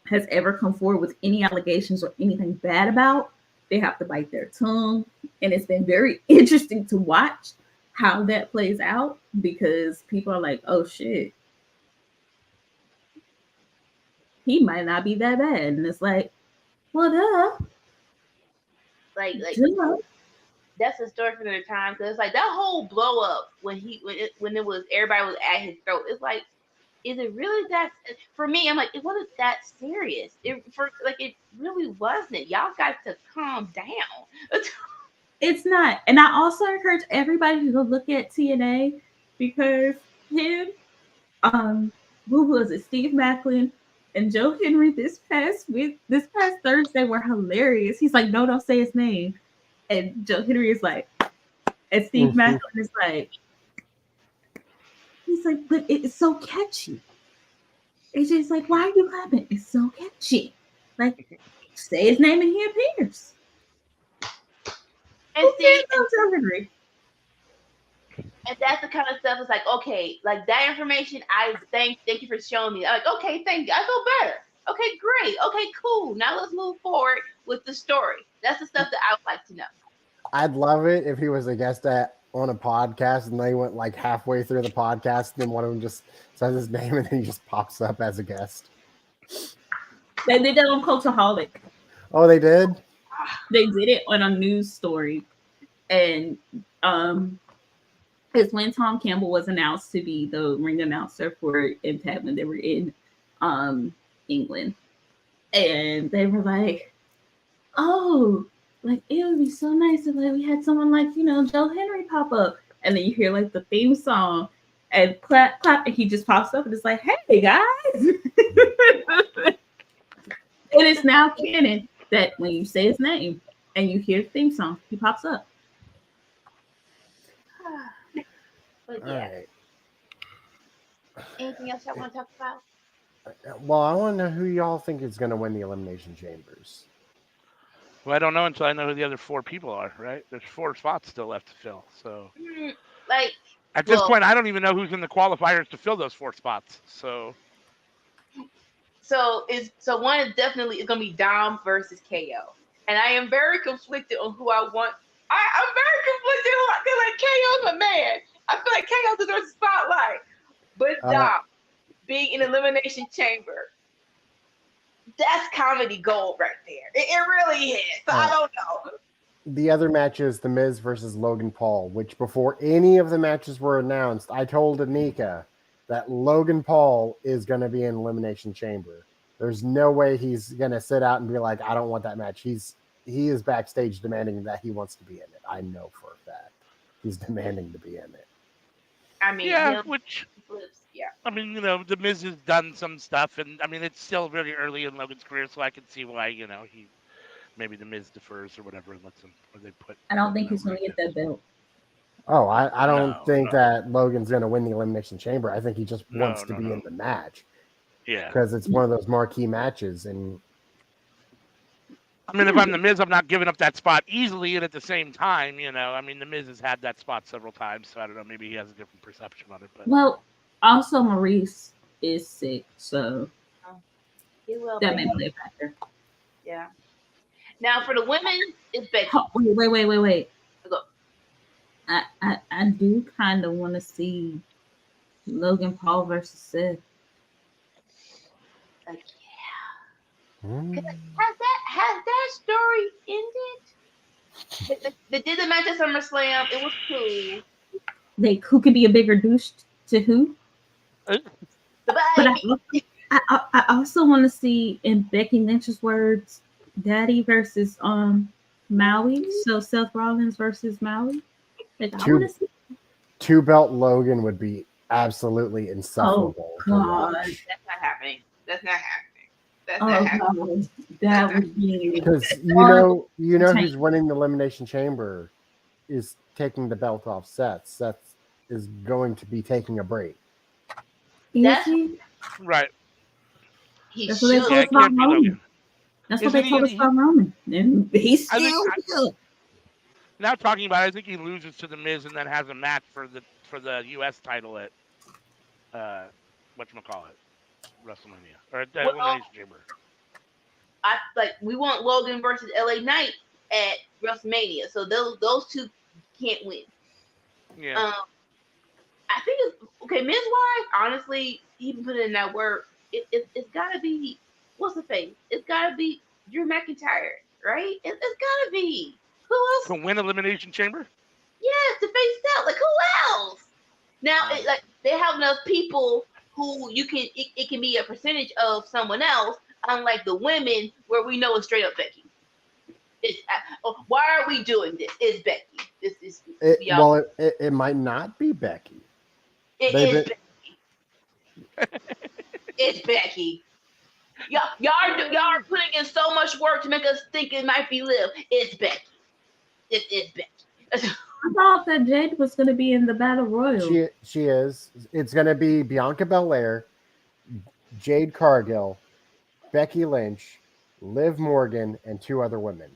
has ever come forward with any allegations or anything bad about. They have to bite their tongue. And it's been very interesting to watch how that plays out because people are like, oh shit, he might not be that bad. And it's like, well, duh. Like Duh. that's a story for another time. Because it's like that whole blow up when it was everybody was at his throat. It's like, is it really that? For me, I'm like, it wasn't that serious. It really wasn't. Y'all got to calm down. It's not. And I also encourage everybody to go look at TNA because him, who was it? Steve Macklin and Joe Henry this past Thursday were hilarious. He's like, no, don't say his name. And Joe Henry is like, and Steve Macklin is like, he's like, but it's so catchy. It's just like, why are you laughing? It's so catchy. Like, say his name and he appears. And see, Joe Henry. And that's the kind of stuff. It's like, okay, like that information. I thank you for showing me. I'm like, okay, thank you. I feel better. Okay, great. Okay, cool. Now let's move forward with the story. That's the stuff that I would like to know. I'd love it if he was a guest on a podcast and they went like halfway through the podcast and then one of them just says his name and then he just pops up as a guest. They did that on Cultaholic. Oh, they did? They did it on a news story. And it's when Tom Campbell was announced to be the ring announcer for Impact when they were in England. And they were like, oh, like it would be so nice if like we had someone like, Joe Henry pop up. And then you hear like the theme song and clap, and he just pops up and it's like, hey guys. And it's now canon that when you say his name and you hear the theme song, he pops up. But yeah. All right. Anything else I want to talk about? Well, I want to know who y'all think is going to win the Elimination Chambers. Well, I don't know until I know who the other 4 people are, right? There's 4 spots still left to fill. So, like, at this point, I don't even know who's in the qualifiers to fill those 4 spots. So one is definitely going to be Dom versus KO. And I am very conflicted on who I want. I'm very conflicted on who I feel like KO's a man. I feel like KO deserves a spotlight. But Dom being in Elimination Chamber, that's comedy gold right there. It really is. So I don't know. The other match is The Miz versus Logan Paul, which before any of the matches were announced, I told Anika that Logan Paul is going to be in Elimination Chamber. There's no way he's going to sit out and be like, I don't want that match. He is backstage demanding that he wants to be in it. I know for a fact. He's demanding to be in it. I mean, yeah, I mean, The Miz has done some stuff, and I mean, it's still really early in Logan's career, so I can see why, maybe The Miz defers or whatever and lets him, or they put. I don't think he's going to get that belt. Oh, I don't think that Logan's going to win the Elimination Chamber. I think he just wants to be in the match. Yeah. Because it's one of those marquee matches. And I mean, if I'm The Miz, I'm not giving up that spot easily, and at the same time, I mean, The Miz has had that spot several times, so I don't know, maybe he has a different perception on it. But well, also Maurice is sick, so that may play a factor. Yeah. Now for the women, it's Becky. Oh, wait. Go. I do kind of want to see Logan Paul versus Seth. Like, yeah. Has that story ended? They did the match at SummerSlam. It was cool. Like, who could be a bigger douche to who? But I also want to see, in Becky Lynch's words, Daddy versus Maui. So Seth Rollins versus Maui. Like, I want to see 2-belt Logan would be absolutely insufferable. Oh God, that's not happening. God. That would be because you know who's winning the Elimination Chamber is taking the belt off Seth. Seth is going to be taking a break. That's right. He That's should. Yeah, it can't be Logan. That's what Isn't they told us he about Roman. And he's I think still here. now talking about it, I think he loses to the Miz and then has a match for the US title at whatchamacallit, WrestleMania or at Well, Elimination Chamber. we want Logan versus LA Knight at WrestleMania, so those two can't win. Yeah. I think it's okay. Miz wise, honestly, even put in that work, it's gotta be what's the face? It's gotta be Drew McIntyre, right? It's gotta be who else? To win Elimination Chamber? Yes, to face that. Like who else? Now, Um, like they have enough people who you can it can be a percentage of someone else, unlike the women where we know it's straight up Becky. Why are we doing this? It's Becky. This is Well, it might not be Becky. Becky. It's Becky. Y'all are putting in so much work to make us think it might be Liv. It's Becky. It's Becky. I thought that Jade was going to be in the Battle Royal. She is. It's going to be Bianca Belair, Jade Cargill, Becky Lynch, Liv Morgan, and 2 other women.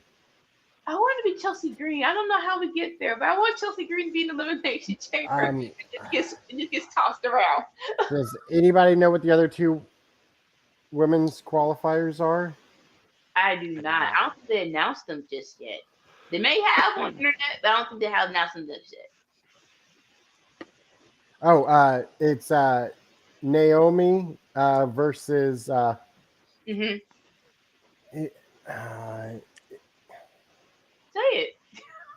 I want to be Chelsea Green. I don't know how we get there, but I want Chelsea Green to be in the Elimination Chamber. It just gets tossed around. Does anybody know what the other 2 women's qualifiers are? I do not. I don't think they announced them just yet. They may have on the internet, but I don't think they have announced them just yet. Oh, it's Naomi versus Say it.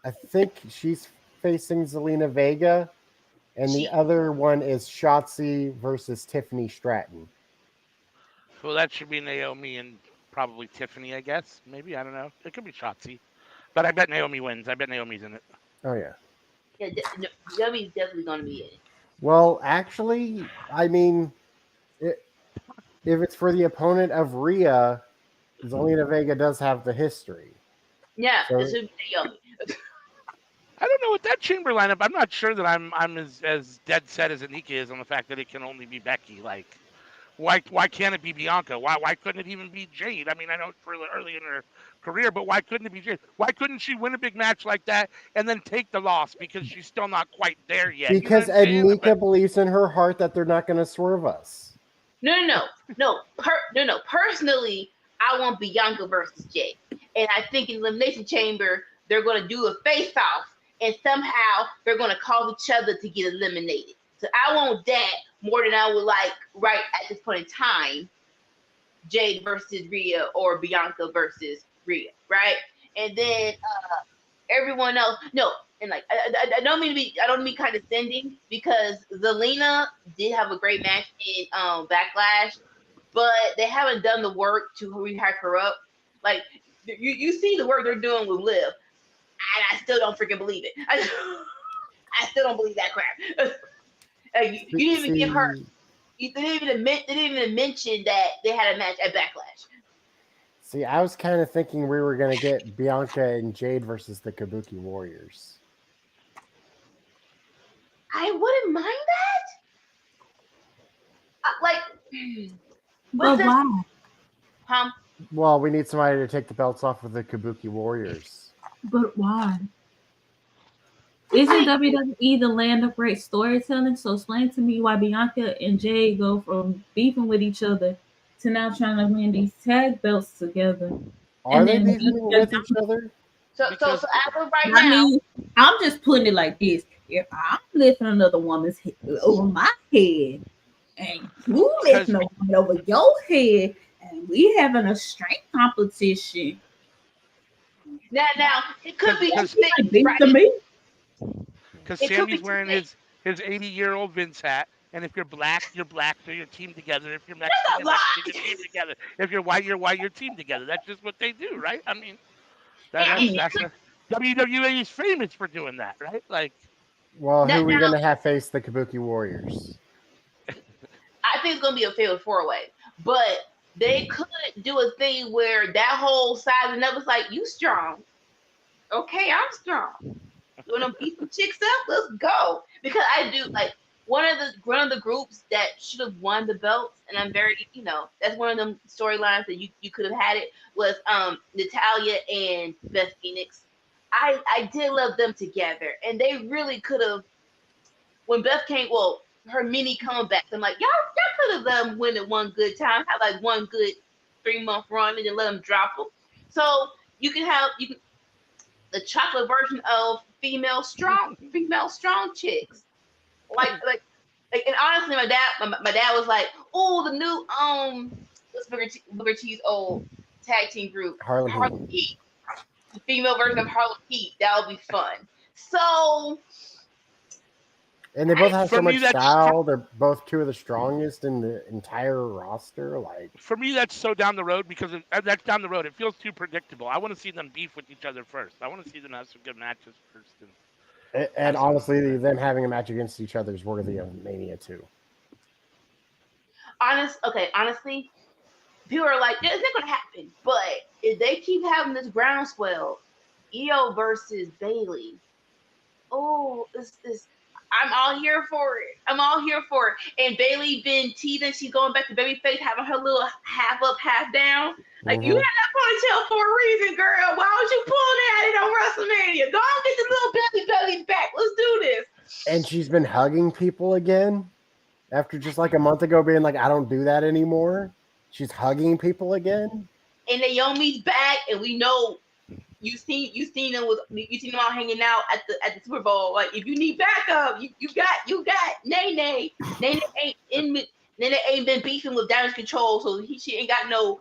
I think she's facing Zelina Vega, and the other one is Shotzi versus Tiffany Stratton. well, that should be Naomi and probably Tiffany, I guess. Maybe, I don't know. It could be Shotzi. But I bet Naomi wins. I bet Naomi's in it. Oh, yeah. Yeah, Naomi's definitely going to be in it. Well, actually, I mean, if it's for the opponent of Rhea, Zelina Vega does have the history. Yeah, So, this would be Naomi. I don't know what that chamber lineup. I'm not sure that I'm as dead set as Anika is on the fact that it can only be Becky. Like, why can't it be Bianca? Why couldn't it even be Jade? I mean, I know it's really early in her career, but why couldn't it be Jade? Why couldn't she win a big match like that and then take the loss because she's still not quite there yet? because you know Anika believes in her heart that they're not going to swerve us. No. Personally, I want Bianca versus Jade, and I think in Elimination Chamber they're going to do a face-off, and somehow they're going to call each other to get eliminated. So I want that more than I would like right at this point in time, Jade versus Rhea or Bianca versus Rhea, right? And then everyone else, no, and like I don't mean to be condescending because Zelina did have a great match in Backlash, but they haven't done the work to rehype her up. Like you see the work they're doing with Liv, and I still don't freaking believe it. I still don't believe that crap. You didn't even give her. They didn't even mention that they had a match at Backlash. See, I was kind of thinking we were going to get Bianca and Jade versus the Kabuki Warriors. I wouldn't mind that. But why? Huh? Well, we need somebody to take the belts off of the Kabuki Warriors. But why? Isn't WWE the land of great storytelling? So explain to me why Bianca and Jade go from beefing with each other to now trying to win these tag belts together. Are they beefing with each other? So as of right I now, mean, I'm just putting it like this. If I'm lifting another woman's head over my head, and you lifting a woman over your head, and we having a strength competition. now it could be right to me. Because Sammy's wearing his 80-year-old Vince hat, and if you're black, so you're team together. If you're Mexican, you're team together. If you're white, you're team together. That's just what they do, right? I mean, that's WWE is famous for doing that, right? Like, well, who are we going to have face the Kabuki Warriors? I think it's going to be a fatal 4-way, but they could do a thing where that whole side of the was like, you strong. Okay, I'm strong. You want to beat some chicks up? Let's go. Because I do, like, one of the groups that should have won the belts, and I'm very, that's one of them storylines that you could have had it, was Natalia and Beth Phoenix. I did love them together, and they really could have, when Beth came, well, her mini comeback, I'm like, y'all could have let them win at one good time, have like one good 3-month run, and then let them drop them. So you can the chocolate version of female strong chicks. Like, and honestly, my dad was like, "Oh, the new what's Booker T's old tag team group, Harlem Heat, the female version of Harlem Heat. That would be fun." So, and they both have For so me, much that's- style. They're both two of the strongest in the entire roster. Like, For me, that's so down the road because that's down the road. It feels too predictable. I want to see them beef with each other first. I want to see them have some good matches first. and honestly, them having a match against each other is worthy of Mania too. honestly, people are like, "It's not gonna happen," but if they keep having this groundswell, Io versus Bailey, oh, this. I'm all here for it. And Bailey been teasing she's going back to babyface, having her little half up, half down. Like, you had that ponytail for a reason, girl. Why would you pull that on WrestleMania? Go and get the little belly back. Let's do this. And she's been hugging people again after just like a month ago being like, I don't do that anymore. She's hugging people again. And Naomi's back, and we know you seen them all hanging out at the Super Bowl. Like, if you need backup, you got Nene. Nene ain't been beefing with Damage Control, so she ain't got no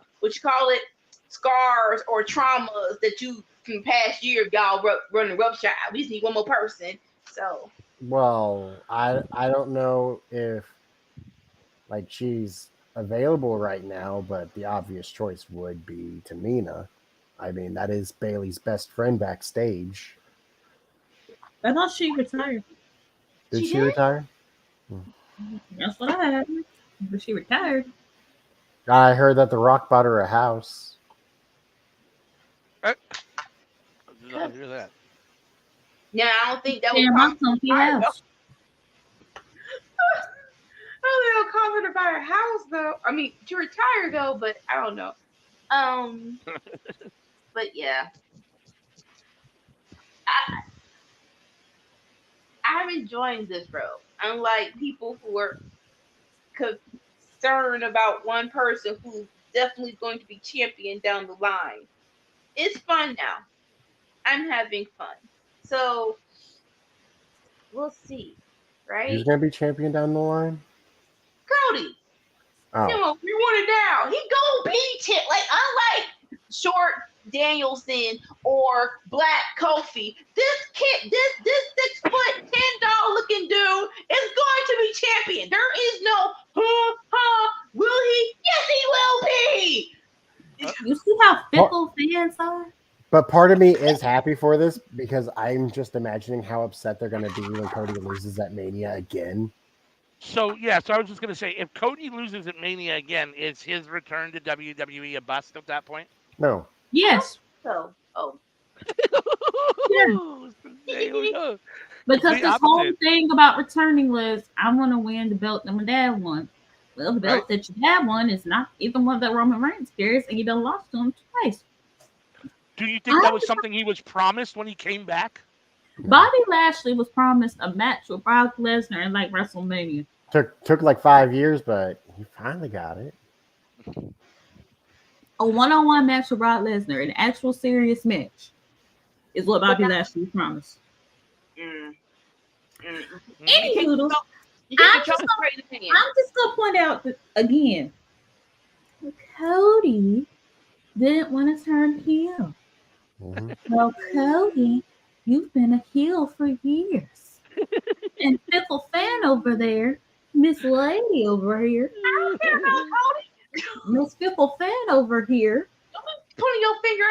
scars or traumas that you from past year y'all running roughshod. We just need one more person. So, well, I don't know if like she's available right now, but the obvious choice would be Tamina. I mean, that is Bailey's best friend backstage. I thought she retired. Did she retire? That's what I heard. But she retired. I heard that The Rock bought her a house. I didn't hear that. yeah, I don't think that was. Damn, my comfy house. Oh, they'll call her to buy her house though. I mean, to retire though, but I don't know. But yeah, I'm enjoying this road. Unlike people who are concerned about one person who's definitely going to be champion down the line. It's fun now. I'm having fun. So we'll see, right? He's gonna be champion down the line. Cody. Oh. No, we want it now. He go beat it. Like, unlike Short Danielson or Black Kofi, this 6 foot 10 looking dude is going to be champion. There is no will he? Yes, he will be. You see how fickle fans are? But part of me is happy for this because I'm just imagining how upset they're gonna be when Cody loses at Mania again. So I was just gonna say, if Cody loses at Mania again, is his return to WWE a bust at that point? No. Yes. So, Yeah. Because this whole thing about returning was, I want to win the belt that my dad won. Well, the belt that your dad won is not even one that Roman Reigns carries, and you done lost to him twice. Do you think that was something he was promised when he came back? Bobby Lashley was promised a match with Brock Lesnar in like WrestleMania. Took like 5 years, but he finally got it. A one-on-one match with Brock Lesnar, an actual serious match, is what Bobby Lashley promised. Anywho, I'm just gonna point out that, again, Cody didn't want to turn heel. Well, Cody, you've been a heel for years. And fickle fan over there, Miss Lady over here. I don't care about Cody. Miss Fickle fan over here. Don't point your finger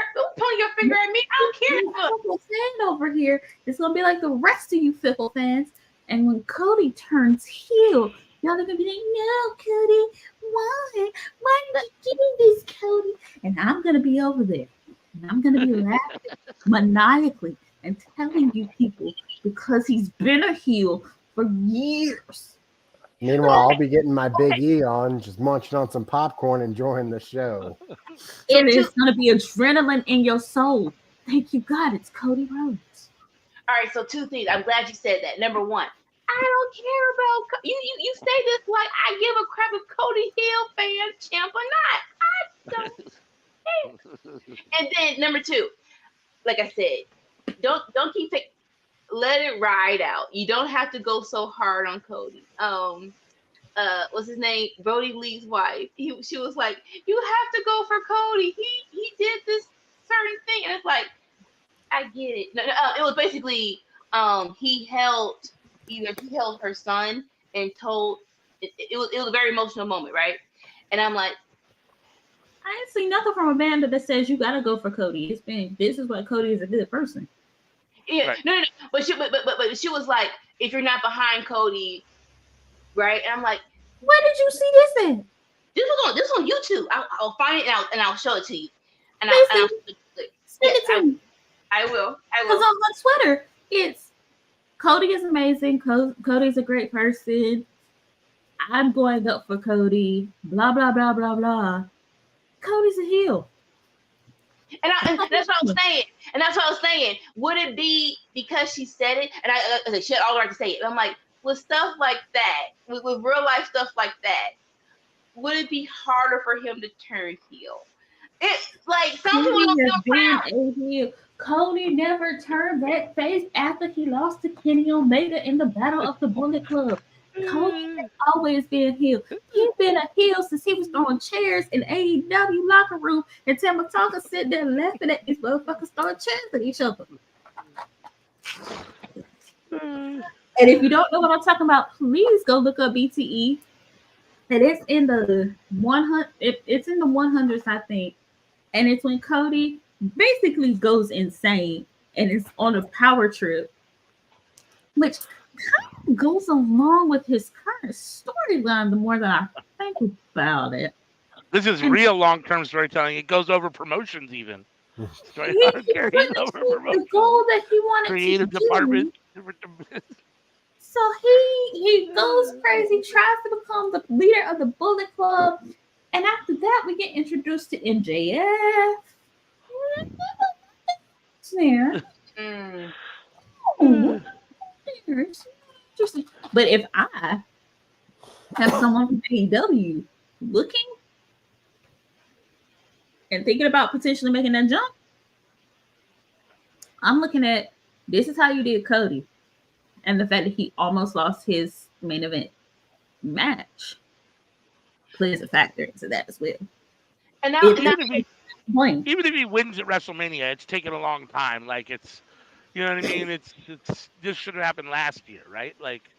at me. I don't care. Fickle fan over here is gonna be like the rest of you fickle fans. And when Cody turns heel, y'all are gonna be like, no, Cody, why? Why did you do this, Cody? And I'm gonna be over there. And I'm gonna be laughing maniacally and telling you people, because he's been a heel for years. Meanwhile, I'll be getting my Big E on, just munching on some popcorn, enjoying the show. It is going to be adrenaline in your soul. Thank you, God. It's Cody Rhodes. All right, so 2 things. I'm glad you said that. Number 1, I don't care about you say this like I give a crap if Cody Hill fan champ or not. I don't care. And then number 2, like I said, don't keep it. Let it ride out. You don't have to go so hard on Cody. What's his name? Brody Lee's wife. She was like, you have to go for Cody. He did this certain thing, and it's like, I get it. No, it was basically he held her son and told it was a very emotional moment, right? And I'm like, I ain't seen nothing from Amanda that says you gotta go for Cody. It's been this is what Cody is a good person. yeah, Right. no, but she was like, if you're not behind Cody, right? And I'm like, Where did you see this at? this on YouTube. I'll find it and I'll show it to you. And Listen, send it to me. I will. Because on my Twitter, it's Cody is amazing. Cody's a great person. I'm going up for Cody. Blah blah blah blah blah. Cody's a heel. And that's what I was saying. And that's what I was saying. Would it be because she said it? And I she had all the right to say it. And I'm like, with stuff like that, with real life stuff like that, would it be harder for him to turn heel? It's like some people don't feel proud. Cody never turned that face after he lost to Kenny Omega in the Battle of the Bullet Club. Cody has always been heel. He's been a heel since he was throwing chairs in AEW locker room and Tamatanga sitting there laughing at these motherfuckers throwing chairs at each other. And if you don't know what I'm talking about, please go look up BTE. And it's in the 100. It's in the 100s, I think. And it's when Cody basically goes insane and is on a power trip, which kind of goes along with his current storyline the more that I think about it. This is real long-term storytelling. It goes over promotions even. The goal that he wanted Creative to department. do. So he goes crazy, tries to become the leader of the Bullet Club. And after that, we get introduced to MJF. There. Interesting. But if I have someone from AEW looking and thinking about potentially making that jump, I'm looking at this is how you did Cody and the fact that he almost lost his main event match plays a factor into that as well. And now, even if he wins at WrestleMania, it's taken a long time. Like it's, you know what I mean? It's this should have happened last year, right? Like.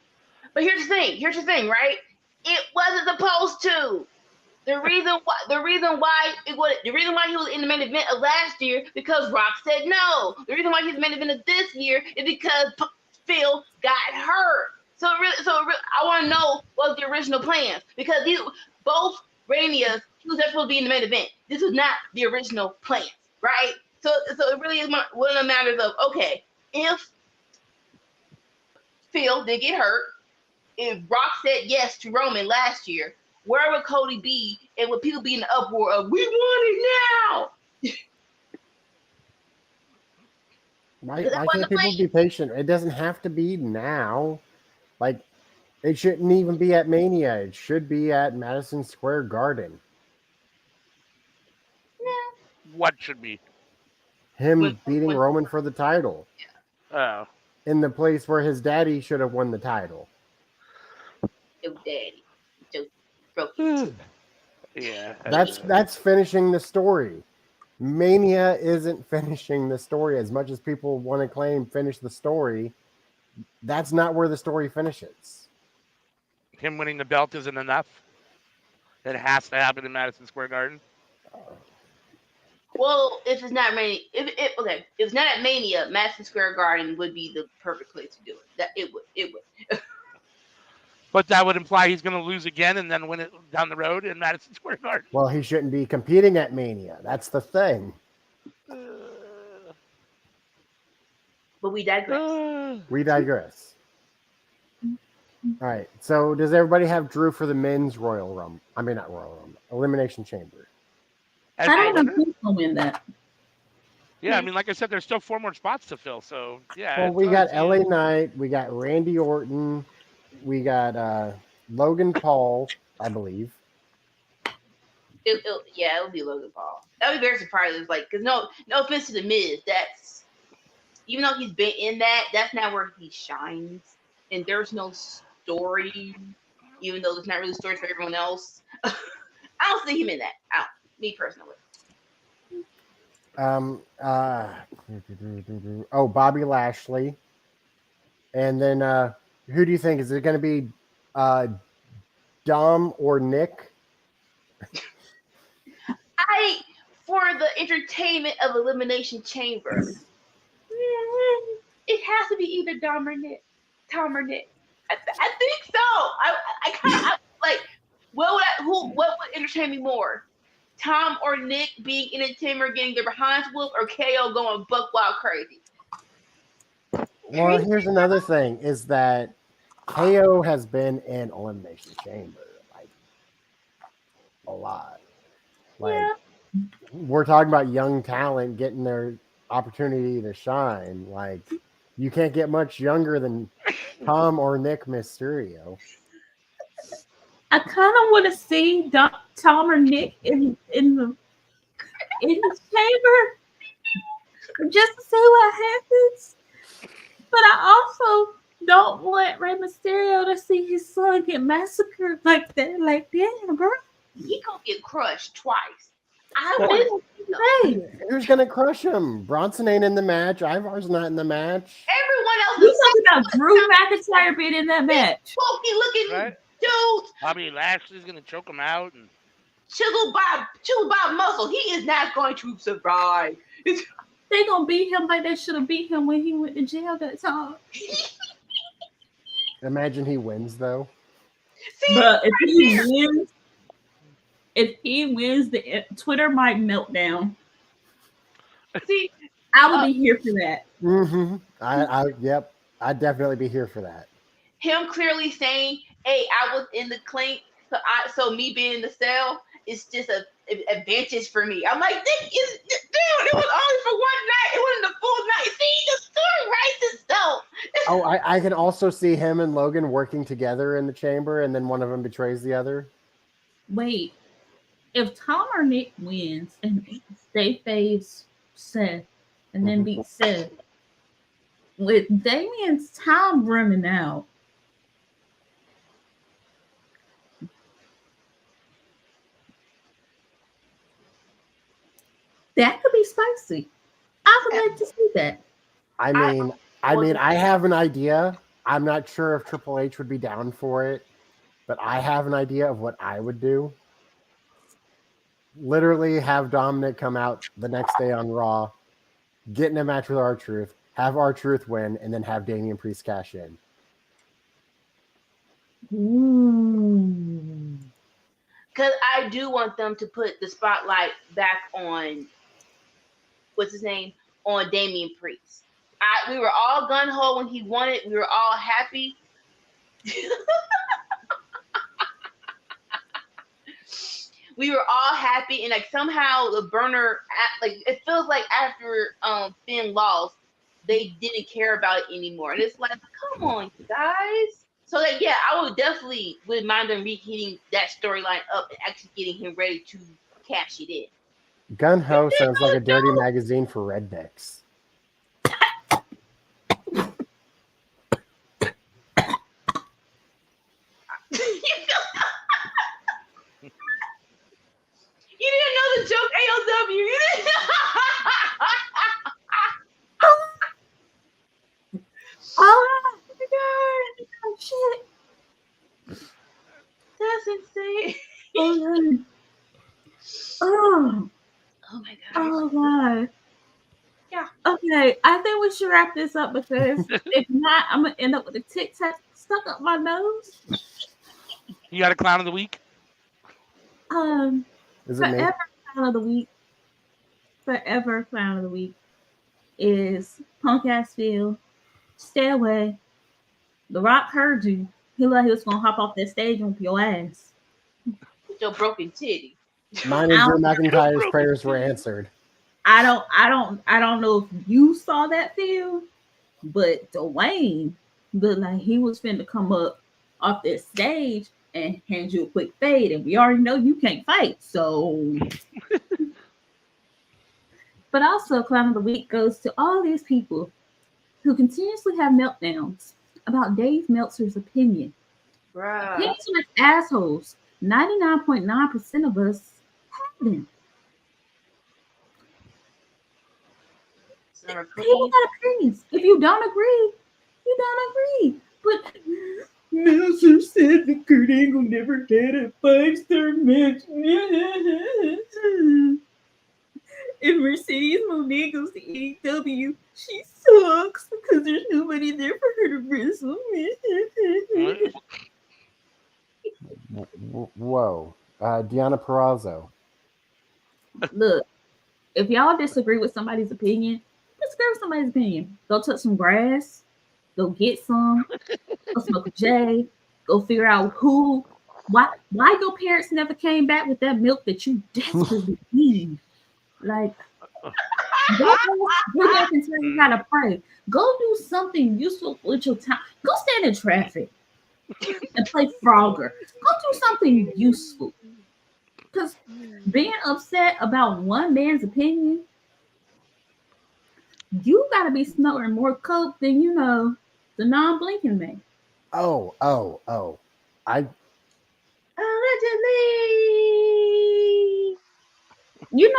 But here's the thing, right? It wasn't supposed to. The reason why he was in the main event of last year because Rock said no. The reason why he's in the main event of this year is because Phil got hurt. So I want to know what the original plans because both Ranias he was supposed to be in the main event. This was not the original plans, right? So it really is one of the matters of okay, if Phil did get hurt, if Rock said yes to Roman last year, where would Cody be? And would people be in the uproar of we want it now? Why can't people be patient? It doesn't have to be now. Like, it shouldn't even be at Mania. It should be at Madison Square Garden. What should be? Him beating Roman for the title. Yeah. Oh. In the place where his daddy should have won the title. Your daddy. Yeah. That's finishing the story. Mania isn't finishing the story as much as people want to claim finish the story. That's not where the story finishes. Him winning the belt isn't enough. It has to happen in Madison Square Garden. Well, if it's not Mania, if it's not at Mania, Madison Square Garden would be the perfect place to do it. That it would. But that would imply he's going to lose again and then win it down the road in Madison Square Garden. Well, he shouldn't be competing at Mania. That's the thing. But we digress. We digress. All right. So does everybody have Drew for the men's Royal Rumble? I mean, not Royal Rumble. Elimination Chamber. As I the don't know winner? who's gonna win that. Yeah, I mean, like I said, there's still 4 more spots to fill. So yeah, Well, it's we hard got to LA Knight. We got Randy Orton. We got Logan Paul, I believe. Yeah, it'll be Logan Paul. That would be very surprising. Like, cause no offense to the Miz, that's even though he's been in that, that's not where he shines. And there's no story, even though there's not really stories for everyone else. I don't see him in that. Me personally. Bobby Lashley. And then who do you think? Is it going to be Dom or Nick? For the entertainment of Elimination Chamber, it has to be either Tom or Nick. I think so. I kind of like. What would entertain me more? Tom or Nick being entertainer, getting their behinds whooped, or KO going buck wild crazy? Well, here's another thing: is that KO has been in Elimination Chamber like a lot. Like we're talking about young talent getting their opportunity to shine. Like you can't get much younger than Tom or Nick Mysterio. I kind of want to see Tom or Nick in the chamber just to see what happens. But I also don't want Rey Mysterio to see his son get massacred like that. Like, damn, bro. He gonna get crushed twice. Who's gonna crush him? Bronson ain't in the match. Ivar's not in the match. Everyone else We is talking about Drew McIntyre being in that match. funky looking Right? dude. Bobby Lashley's gonna choke him out and Chilled by muscle. He is not going to survive. They gonna beat him like they should have beat him when he went to jail that time. Imagine he wins though. See, but if he wins, the Twitter might melt down. See, I would be here for that. Mm-hmm. Yep. I'd definitely be here for that. Him clearly saying, "Hey, I was in the clink, so me being in the cell is just an advantage for me." I'm like, dude, it was only for one night. It wasn't the full night. See, the story writes itself. Oh, I can also see him and Logan working together in the chamber, and then one of them betrays the other. Wait, if Tom or Nick wins and they face Seth and then beat Seth, with Damien's time running out, that could be spicy. I would like to see that. I mean, I have an idea. I'm not sure if Triple H would be down for it, but I have an idea of what I would do. Literally have Dominic come out the next day on Raw, get in a match with R-Truth, have R-Truth win, and then have Damian Priest cash in. Because I do want them to put the spotlight back on, what's his name, on Damian Priest. We were all gun-ho when he won it. We were all happy. We were all happy, and like somehow the burner, like it feels like after Finn lost, they didn't care about it anymore. And it's like, come on, you guys. So like, yeah, I would definitely wouldn't mind them reheating that storyline up and actually getting him ready to cash it in. Gun Ho sounds like a dirty magazine for rednecks. You didn't know the joke, AOW. You didn't. Oh my god! Oh, shit! That's insane. Oh my god. Oh god. Yeah. Okay, I think we should wrap this up because if not, I'm gonna end up with a Tic Tac stuck up my nose. You got a clown of the week? Is it me? Clown of the week. Forever clown of the week is Punk Ass Phil. Stay away. The Rock heard you. He looked like he was gonna hop off that stage and whoop your ass. With your broken titty. Mine and I Drew don't, McIntyre's Broken prayers were titty. answered. I don't know if you saw that film, but Dwayne looked like he was finna come up off that stage and hand you a quick fade, and we already know you can't fight. So, but also, clown of the week goes to all these people who continuously have meltdowns about Dave Meltzer's opinion. Bruh. Opinions like assholes. 99.9% of us have them. Some are People cookies. got opinions. If you don't agree, you don't agree. But Meltzer said that Kurt Angle never had a 5-star match. If Mercedes Moné goes to AEW, she sucks because there's nobody there for her to wrestle. Whoa. Deanna Perrazzo. Look, if y'all disagree with somebody's opinion, disagree with somebody's opinion. Go touch some grass. Go get some. Go smoke a J. Go figure out why your parents never came back with that milk that you desperately need. Like, go back and tell you how to pray. Go do something useful with your time. Go stand in traffic and play Frogger. Go do something useful. Because being upset about one man's opinion, you gotta be snorting more coke than the non-blinking man. Oh. I Allegedly.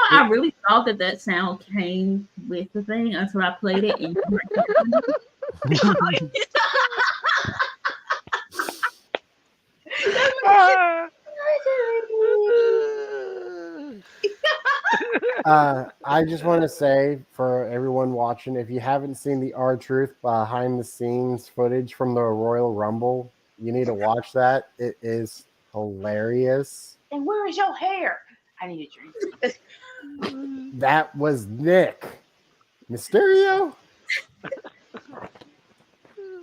I really thought that sound came with the thing until I played it and Ah. I just want to say for everyone watching, if you haven't seen the R-Truth behind the scenes footage from the Royal Rumble, you need to watch that. It is hilarious. And where is your hair? I need a drink. That was Nick Mysterio.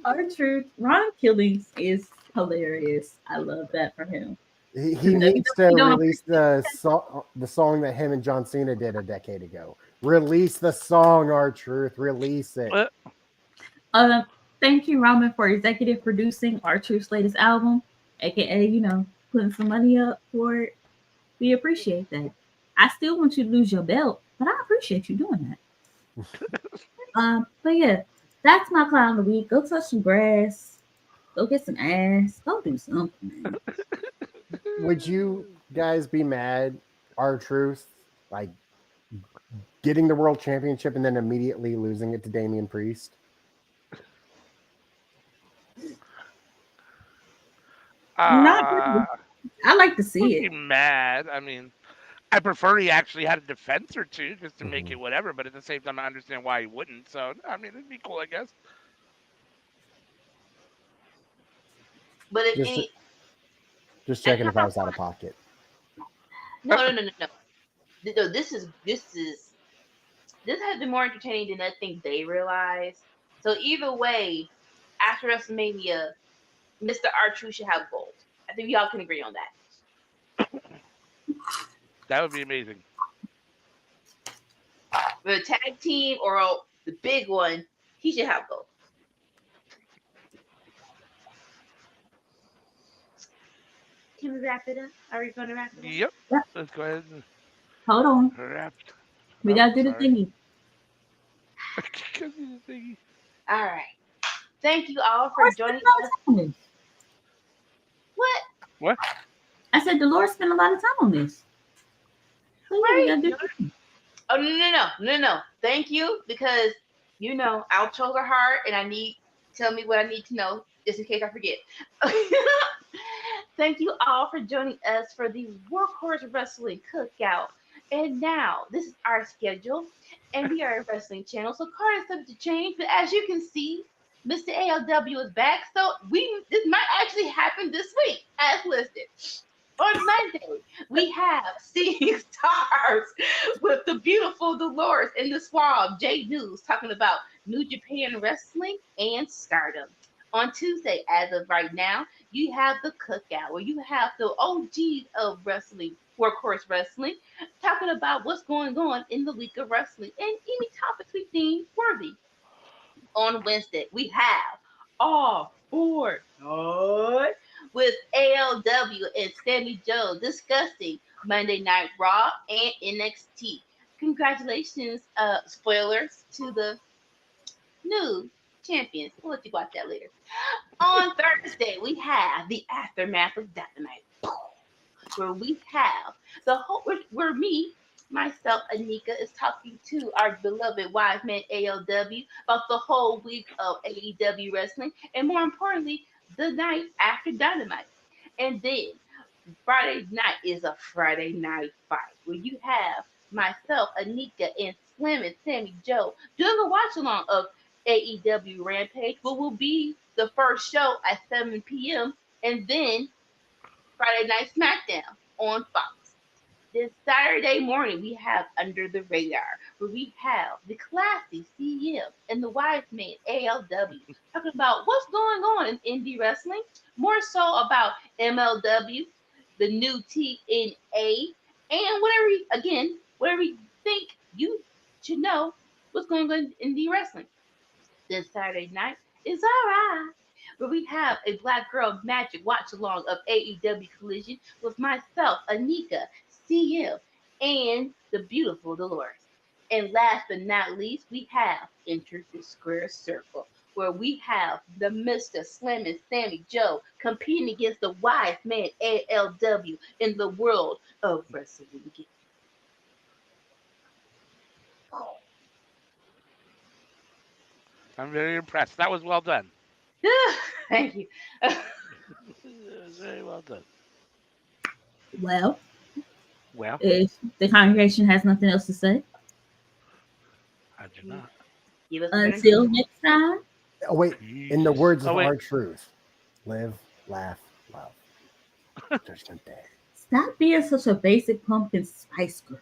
R-Truth, Ron Killings is hilarious. I love that for him. He needs to release the song that him and John Cena did a decade ago. Release the song, R-Truth. Release it. Thank you, Roman, for executive producing R-Truth's latest album, aka, putting some money up for it. We appreciate that. I still want you to lose your belt, but I appreciate you doing that. But yeah, that's my clown of the week. Go touch some grass. Go get some ass. Go do something, man. Would you guys be mad, R-Truth, like getting the world championship and then immediately losing it to Damian Priest? Not really. I like to see it. Mad. I mean, I prefer he actually had a defense or two just to make it whatever, but at the same time, I understand why he wouldn't. So, I mean, it'd be cool, I guess. But if just checking if I was out of pocket. No. No, this has been more entertaining than I think they realize. So either way, after WrestleMania, Mr. R-Truth should have gold. I think y'all can agree on that. That would be amazing. The tag team or the big one, he should have gold. Can we wrap it up? Are we going to wrap it up? Yep. Let's go ahead and Hold on. wrap. We gotta do the thingy. All right. Thank you all for joining us. What? I said the Lord spent a lot of time on this. So yeah, we gotta do the thing. Oh no. Thank you, because outros are hard and tell me what I need to know just in case I forget. Thank you all for joining us for the Workhorse Wrestling Cookout. And now this is our schedule, and we are a wrestling channel, so card is subject to change. But as you can see, Mr. ALW is back, so this might actually happen this week, as listed. On Monday, we have Seeing Stars with the beautiful Dolores and the suave Jay News talking about New Japan Wrestling and Stardom. On Tuesday, as of right now, you have the cookout where you have the OGs of wrestling, workhorse wrestling, talking about what's going on in the week of wrestling and any topics we deem worthy. On Wednesday, we have All Four with ALW and Sammy Joe discussing Monday Night Raw and NXT. Congratulations, spoilers to the new champions. We'll let you watch that later. On Thursday, we have the aftermath of Dynamite, where we have the whole where me, myself, Anika is talking to our beloved wise man ALW about the whole week of AEW wrestling, and more importantly, the night after Dynamite. And then Friday night is a Friday night fight where you have myself, Anika, and Slim and Sammy Joe doing a watch along of AEW Rampage, what will be the first show at 7 p.m. and then Friday Night SmackDown on Fox. This Saturday morning, we have Under the Radar, where we have the classy CM and the wise man ALW talking about what's going on in indie wrestling, more so about MLW, the new TNA, and whatever you think you should know what's going on in indie wrestling. This Saturday night is alright, where we have a Black Girl Magic watch along of AEW Collision with myself, Anika, CM, and the beautiful Dolores. And last but not least, we have Enter the Square Circle, where we have the Mr. Slim and Sammy Joe competing against the wise man ALW in the world of wrestling. I'm very impressed. That was well done. Thank you. Very well done. Well, Well, if the congregation has nothing else to say, I do not. Give us until next time. Oh wait, in the words of Oh, wait. our truth, live, laugh, love. Judgment Day. Stop being such a basic pumpkin spice girl.